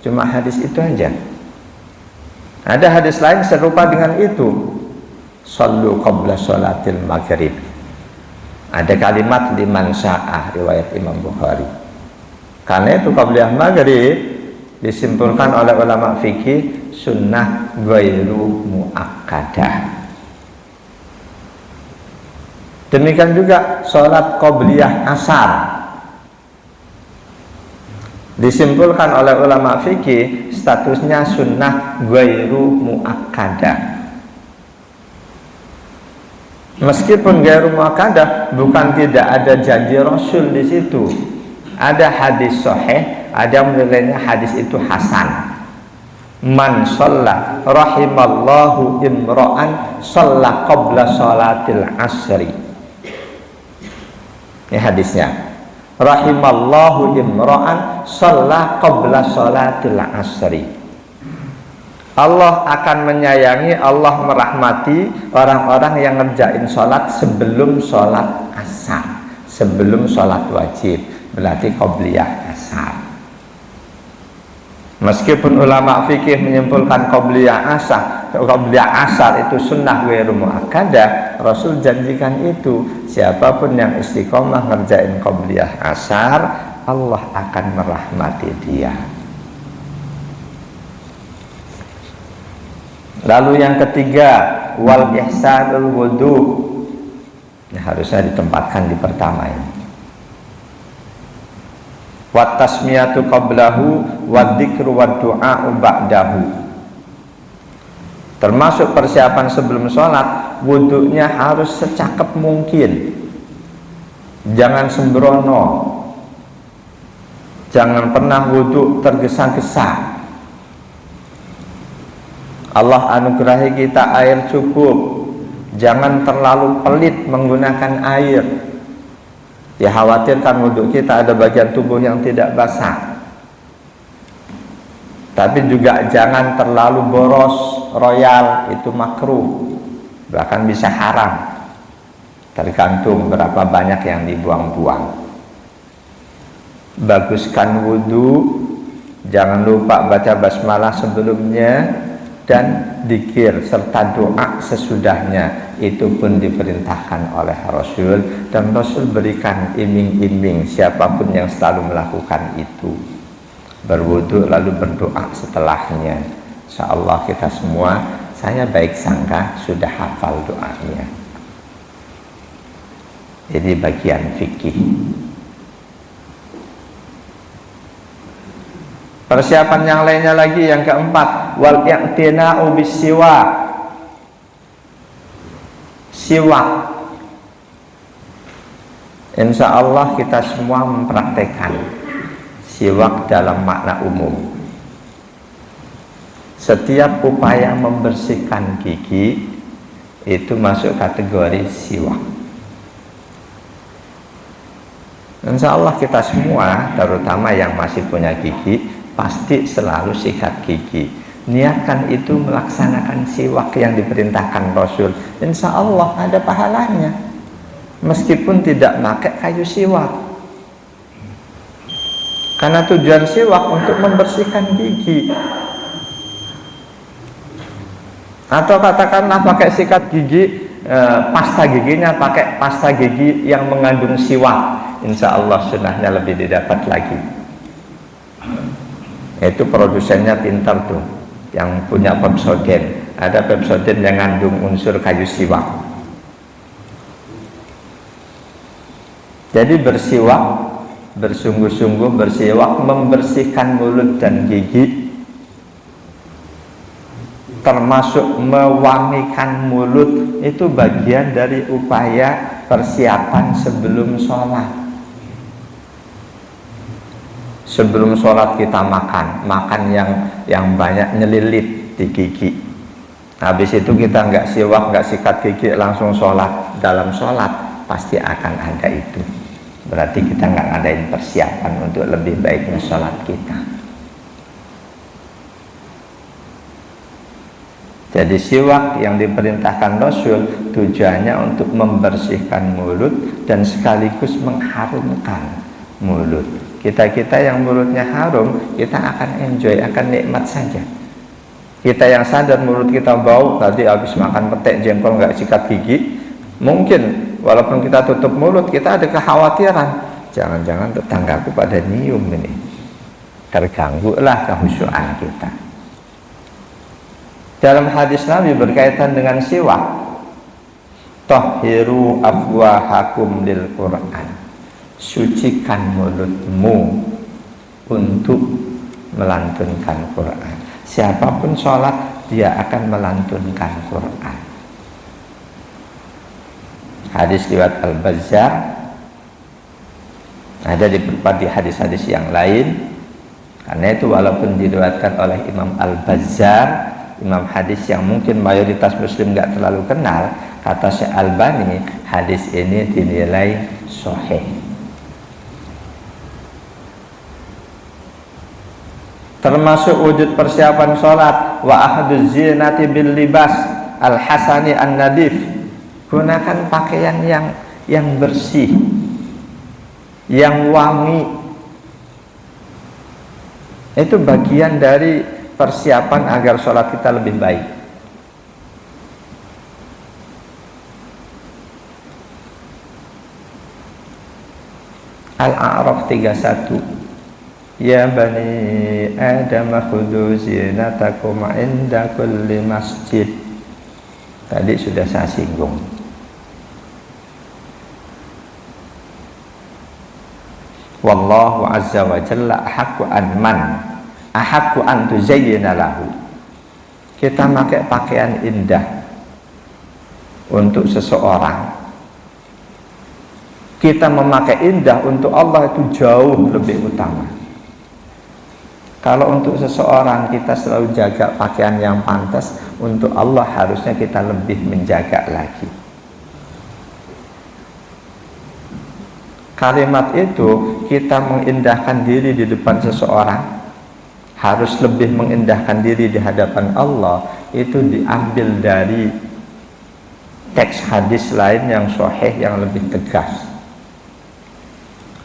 cuma hadis itu aja. Ada hadis lain serupa dengan itu, shollu qabla sholatil maghrib. Ada kalimat liman sya'ah, riwayat Imam Bukhari. Karena itu qabliyah maghrib disimpulkan oleh ulama fikih sunnah ghairu muakkadah. Demikian juga sholat qabliyah asar disimpulkan oleh ulama fikih statusnya sunnah ghairu muakkadah. Meskipun ghairu muakkadah, bukan tidak ada janji Rasul di situ. Ada hadis sahih, ada yang menilainya hadis itu hasan. Man shalla rahimallahu imra'an shalla qabla sholatil asri. Ini hadisnya. Rahimallahu imra'an shalla qabla sholatil asri. Allah akan menyayangi, Allah merahmati orang-orang yang ngerjain sholat sebelum sholat asar, sebelum sholat wajib, berarti qabliyah asar. Meskipun ulama fikih menyimpulkan qabliyah asar itu sunnah ghairu muakkadah, Rasul janjikan itu, siapapun yang istiqomah ngerjain qabliyah asar, Allah akan merahmati dia. Lalu yang ketiga, wal ihsanul wudu. Ini harusnya ditempatkan di pertama ini. Wat tasmiyatu qablahu wad dzikru wad du'a ba'dahu. Termasuk persiapan sebelum sholat, wudunya harus secakep mungkin. Jangan sembrono. Jangan pernah wudu tergesa-gesa. Allah anugerahi kita air cukup, jangan terlalu pelit menggunakan air. Dikhawatirkan wudhu kita ada bagian tubuh yang tidak basah. Tapi juga jangan terlalu boros, royal, itu makruh, bahkan bisa haram, tergantung berapa banyak yang dibuang-buang. Baguskan wudhu, jangan lupa baca basmalah sebelumnya, dan dzikir serta doa sesudahnya. Itu pun diperintahkan oleh Rasul, dan Rasul berikan iming-iming siapapun yang selalu melakukan itu. Berwudu lalu berdoa setelahnya. Insyaallah kita semua, saya baik sangka sudah hafal doanya. Jadi bagian fikih. Persiapan yang lainnya lagi, yang keempat, wal i'tina'u bisiwak. Siwak. Insya Allah kita semua mempraktekkan siwak dalam makna umum. Setiap upaya membersihkan gigi itu masuk kategori siwak. Insya Allah kita semua, terutama yang masih punya gigi, pasti selalu sikat gigi. Niatkan itu melaksanakan siwak yang diperintahkan Rasul. Insya Allah ada pahalanya, meskipun tidak pakai kayu siwak. Karena tujuan siwak untuk membersihkan gigi. Atau katakanlah pakai sikat gigi, pasta giginya pakai pasta gigi yang mengandung siwak. Insya Allah sunnahnya lebih didapat lagi. Itu produsennya pintar tuh, yang punya Pepsodent. Ada Pepsodent yang mengandung unsur kayu siwak. Jadi bersiwak, bersungguh-sungguh bersiwak, membersihkan mulut dan gigi, termasuk mewangikan mulut, itu bagian dari upaya persiapan sebelum sholat. Sebelum sholat kita makan yang banyak nyelilit di gigi. Habis itu kita nggak siwak, nggak sikat gigi, langsung sholat. Dalam sholat pasti akan ada itu. berarti kita nggak ngadain persiapan untuk lebih baiknya sholat kita. Jadi siwak yang diperintahkan Rasul tujuannya untuk membersihkan mulut dan sekaligus mengharumkan mulut. Kita yang mulutnya harum, kita akan enjoy, akan nikmat saja. Kita yang sadar mulut kita bau, tadi habis makan petek jengkol nggak sikat gigi, mungkin walaupun kita tutup mulut, kita ada kekhawatiran, jangan-jangan tetanggaku pada nyium ini, terganggulah kehusyuan kita. Dalam hadis Nabi berkaitan dengan siwak, tahhiru afwahakum lil Quran, sucikan mulutmu untuk melantunkan Quran. Siapapun sholat, dia akan melantunkan Quran. Hadis riwayat Al-Bazzar, ada di beberapa hadis-hadis yang lain. Karena itu walaupun diriwayatkan oleh Imam Al-Bazzar, imam hadis yang mungkin mayoritas muslim nggak terlalu kenal, kata Syekh Albani, hadis ini dinilai sahih. Termasuk wujud persiapan sholat, wa ahduz zinati bil libas al hasani an nadif, gunakan pakaian yang bersih, yang wangi. Itu bagian dari persiapan agar sholat kita lebih baik. Al-A'raf 31, ya bani Adam khudhu zinatakum inda kulli masjid. Tadi sudah saya singgung. Wallahu azza wa jalla ahaqqu an tuzayyina lahu. Kita pakai pakaian indah untuk seseorang, kita memakai indah untuk Allah itu jauh lebih utama. Kalau untuk seseorang kita selalu jaga pakaian yang pantas, untuk Allah harusnya kita lebih menjaga lagi. Kalimat itu, kita mengindahkan diri di depan seseorang, harus lebih mengindahkan diri di hadapan Allah, itu diambil dari teks hadis lain yang sahih yang lebih tegas.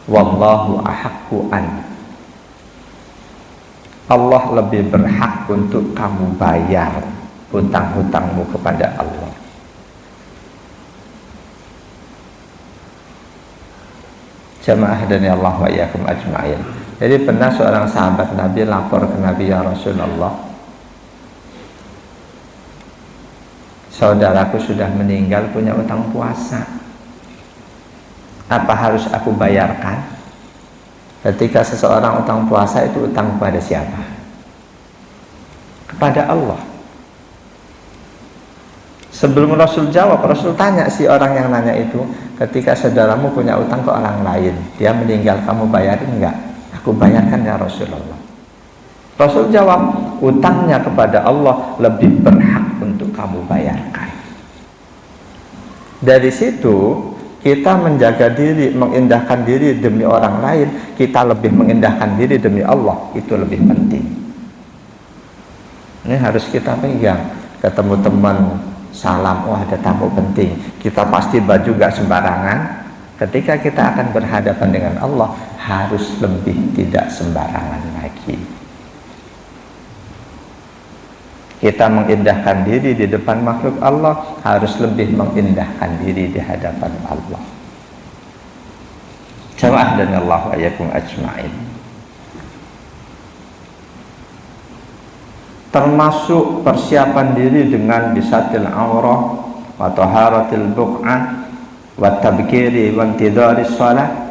Wallahu ahaqqu an, Allah lebih berhak untuk kamu bayar hutang-hutangmu kepada Allah. Jamaah dan ya Allah wa iyyakum ajma'in. Jadi pernah seorang sahabat Nabi lapor ke Nabi, ya Rasulullah, saudaraku sudah meninggal punya utang puasa, apa harus aku bayarkan? Ketika seseorang utang puasa itu utang kepada siapa? Kepada Allah. Sebelum Rasul jawab, Rasul tanya si orang yang nanya itu, ketika saudaramu punya utang ke orang lain, dia meninggal, kamu bayarin enggak? Aku bayarkan ya Rasulullah. Rasul jawab, utangnya kepada Allah lebih berhak untuk kamu bayarkan. Dari situ kita menjaga diri, mengindahkan diri demi orang lain, kita lebih mengindahkan diri demi Allah, itu lebih penting. Ini harus kita pegang. Ketemu teman, salam, oh ada tamu penting, kita pasti baju gak sembarangan. Ketika kita akan berhadapan dengan Allah, harus lebih tidak sembarangan lagi. Kita mengindahkan diri di depan makhluk Allah, harus lebih mengindahkan diri di hadapan Allah. Jamaah dan Allah wa iyyakum ajma'in. Termasuk persiapan diri dengan bisatil aurah wa taharatil buq'ah wa tabkiri wa intidharis shalah.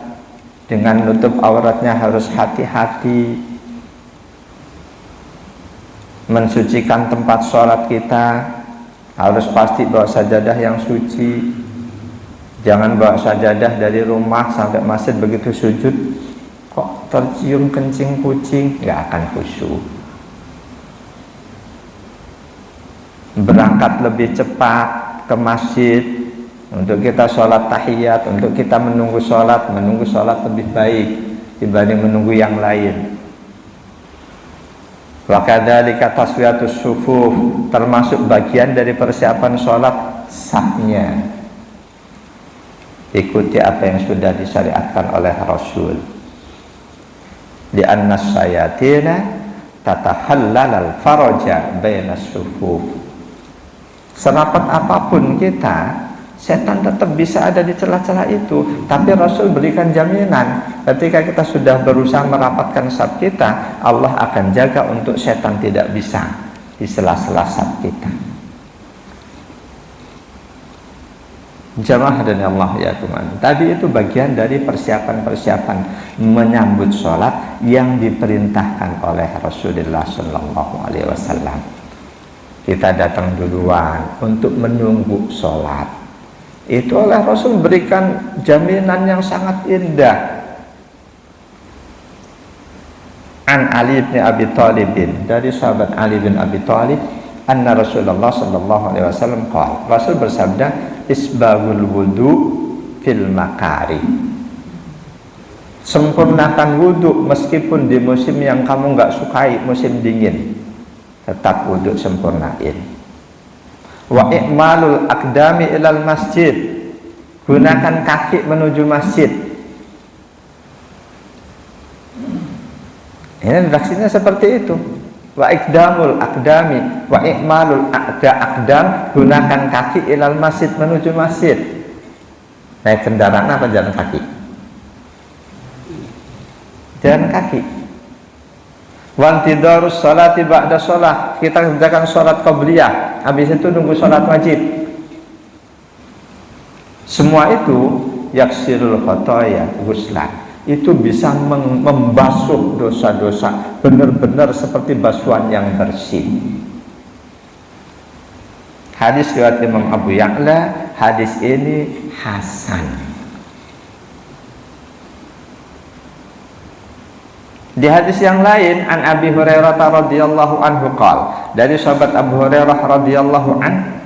Dengan nutup auratnya harus hati-hati, mensucikan tempat sholat kita, harus pasti bawa sajadah yang suci. Jangan bawa sajadah dari rumah sampai masjid, begitu sujud kok tercium kencing kucing, nggak akan khusyuk. Berangkat lebih cepat ke masjid, Untuk kita sholat tahiyat, untuk kita menunggu sholat lebih baik dibanding menunggu yang lain. Wa kadzalika taswiyatus sufuf, termasuk bagian dari persiapan sholat sahnya. Ikuti apa yang sudah disyariatkan oleh Rasul. Di annas sayatina tatahallal faraja bainas sufuf. Serapat apapun kita, setan tetap bisa ada di celah-celah itu. Tapi Rasul berikan jaminan, ketika kita sudah berusaha merapatkan saf kita, Allah akan jaga untuk setan tidak bisa di sela-sela saf kita. Jamaah dan Allah ya teman. Tadi itu bagian dari persiapan-persiapan menyambut sholat yang diperintahkan oleh Rasulullah Shallallahu Alaihi Wasallam. Kita datang duluan untuk menunggu sholat. Itu oleh Rasul berikan jaminan yang sangat indah. An Ali bin Abi Thalib, dari sahabat Ali bin Abi Thalib, anna Rasulullah Shallallahu Alaihi Wasallam qala, Rasul bersabda, isbagul wudu fil makari, sempurnakan wudu meskipun di musim yang kamu nggak sukai, musim dingin, tetap wudu sempurnain. Wa i'malul aqdami ilal masjid, gunakan kaki menuju masjid. Ini redaksinya seperti itu. Wa iqdamul aqdami wa i'malul aqdam, gunakan kaki ilal masjid, menuju masjid. Naik kendaraan apa jalan kaki? Jalan kaki. Wa intidarus sholati ba'da sholat, kita kerjakan sholat qabliyah, habis itu nunggu sholat wajib. Semua itu yaksirul khotoya ghuslan, itu bisa membasuh dosa-dosa benar-benar seperti basuhan yang bersih. Hadis riwayat Imam Abu Ya'la, hadis ini hasan. Di hadis yang lain, an Abi Hurairah radhiyallahu anhu qala, dari sahabat Abu Hurairah radhiyallahu an,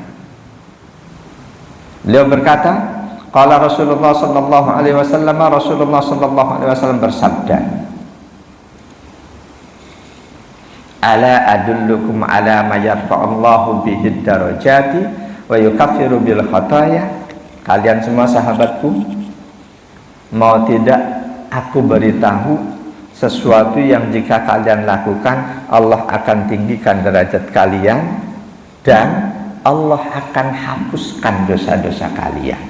beliau berkata, qala Rasulullah sallallahu alaihi wasallam, Rasulullah sallallahu alaihi wasallam bersabda, ala adullukum ala ma yarfa'ullahu bihi darajati wa yukaffiru bil khataya. Kalian semua sahabatku, mau tidak aku beritahu sesuatu yang jika kalian lakukan, Allah akan tinggikan derajat kalian dan Allah akan hapuskan dosa-dosa kalian.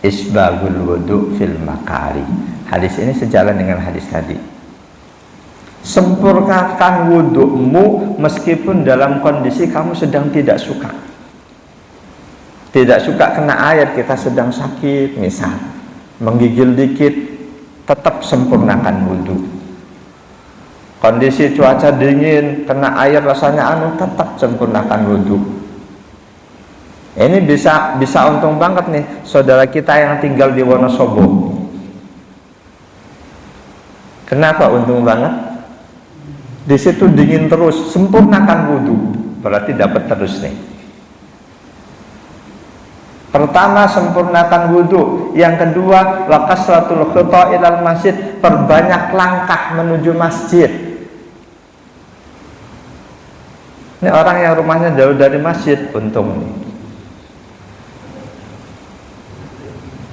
Isbagul wudu fil makari. Hadis ini sejalan dengan hadis tadi. Sempurnakan wudumu meskipun dalam kondisi kamu sedang tidak suka. Tidak suka kena air, kita sedang sakit misal, menggigil dikit, tetap sempurnakan wudu. Kondisi cuaca dingin, kena air rasanya tetap sempurnakan wudu. Ini bisa untung banget nih saudara kita yang tinggal di Wonosobo. Kenapa untung banget? Di situ dingin terus, sempurnakan wudu, berarti dapat terus nih. Pertama, sempurnakan wudu. Yang kedua, wa kasratul khutha ilal masjid, perbanyak langkah menuju masjid. Ini orang yang rumahnya jauh dari masjid, untung nih.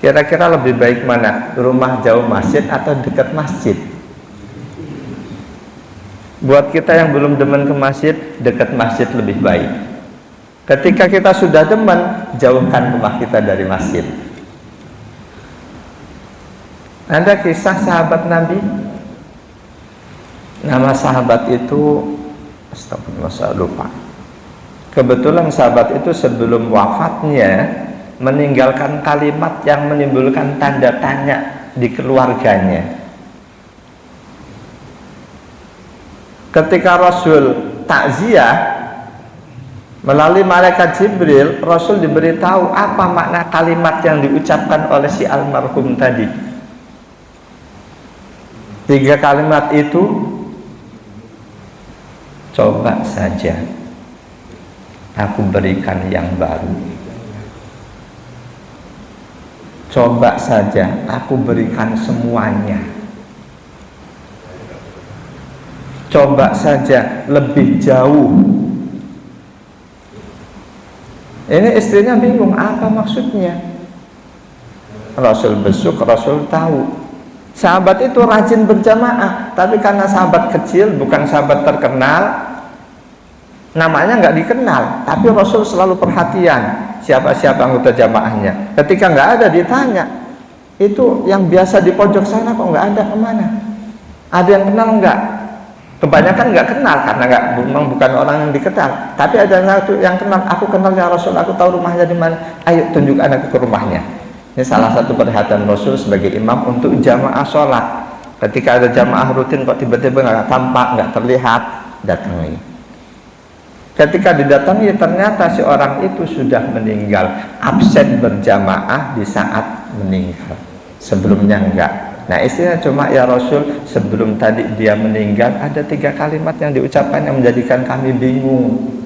Kira-kira lebih baik mana? Rumah jauh masjid atau dekat masjid? Buat kita yang belum demen ke masjid, dekat masjid lebih baik. Ketika kita sudah demen, jauhkan rumah kita dari masjid. Ada kisah sahabat Nabi. Nama sahabat itu, astagfirullah, saya lupa. Kebetulan sahabat itu sebelum wafatnya meninggalkan kalimat yang menimbulkan tanda tanya di keluarganya. Ketika Rasul takziah melalui malaikat Jibril, Rasul diberitahu apa makna kalimat yang diucapkan oleh si almarhum tadi. 3 kalimat itu, coba saja aku berikan yang baru. Coba saja aku berikan semuanya. Coba saja lebih jauh. Ini istrinya bingung, apa maksudnya? Rasul besuk, Rasul tahu. Sahabat itu rajin berjamaah, tapi karena sahabat kecil, bukan sahabat terkenal, namanya nggak dikenal, tapi Rasul selalu perhatian siapa-siapa anggota jamaahnya. Ketika nggak ada ditanya, itu yang biasa di pojok sana kok nggak ada, kemana? Ada yang kenal nggak? Kebanyakan nggak kenal karena memang bukan orang yang dikenal. Tapi ada yang kenal, aku kenal ya Rasul, aku tahu rumahnya di mana. Ayo tunjuk anakku ke rumahnya. Ini salah satu perhatian Rasul sebagai imam untuk jamaah sholat. Ketika ada jamaah rutin kok tiba-tiba nggak tampak, nggak terlihat, datangi. Ketika didatangi ternyata si orang itu sudah meninggal, absen berjamaah di saat meninggal. Sebelumnya enggak. Nah istrinya cuma, ya Rasul, sebelum tadi dia meninggal ada 3 kalimat yang diucapkan yang menjadikan kami bingung.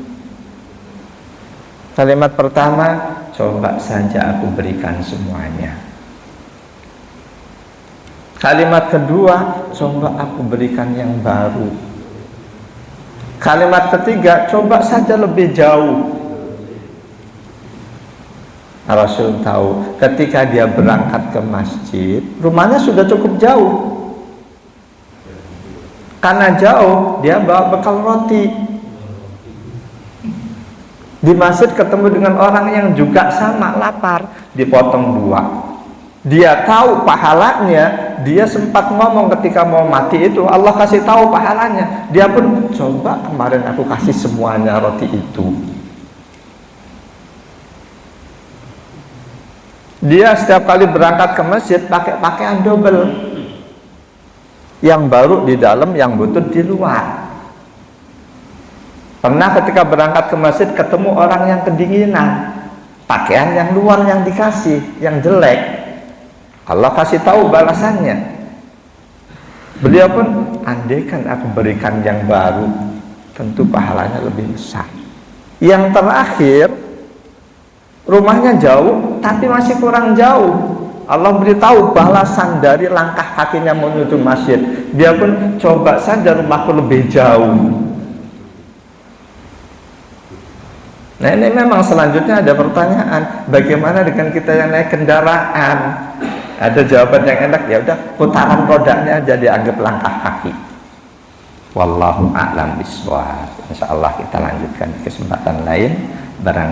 Kalimat pertama, coba saja aku berikan semuanya. Kalimat kedua, coba aku berikan yang baru. Kalimat ketiga, coba saja lebih jauh. Rasul tahu ketika dia berangkat ke masjid, rumahnya sudah cukup jauh. Karena jauh, dia bawa bekal roti. Di masjid ketemu dengan orang yang juga sama lapar, dipotong 2. Dia tahu pahalanya, dia sempat ngomong ketika mau mati itu, Allah kasih tahu pahalanya. Dia pun, coba kemarin aku kasih semuanya roti itu. Dia setiap kali berangkat ke masjid pakai pakaian double, yang baru di dalam, yang butut di luar. Pernah ketika berangkat ke masjid ketemu orang yang kedinginan, pakaian yang luar yang dikasih, yang jelek. Allah kasih tahu balasannya. Beliau pun, andaikan aku berikan yang baru, tentu pahalanya lebih besar. Yang terakhir, rumahnya jauh tapi masih kurang jauh. Allah beritahu balasan dari langkah kakinya menuju masjid. Dia pun, coba saja rumahku lebih jauh. Nah ini memang selanjutnya ada pertanyaan, bagaimana dengan kita yang naik kendaraan? Ada jawaban yang enak, ya udah putaran rodanya jadi anggap langkah kaki. Wallahu a'lam bishawab. Insyaallah kita lanjutkan di kesempatan lain barang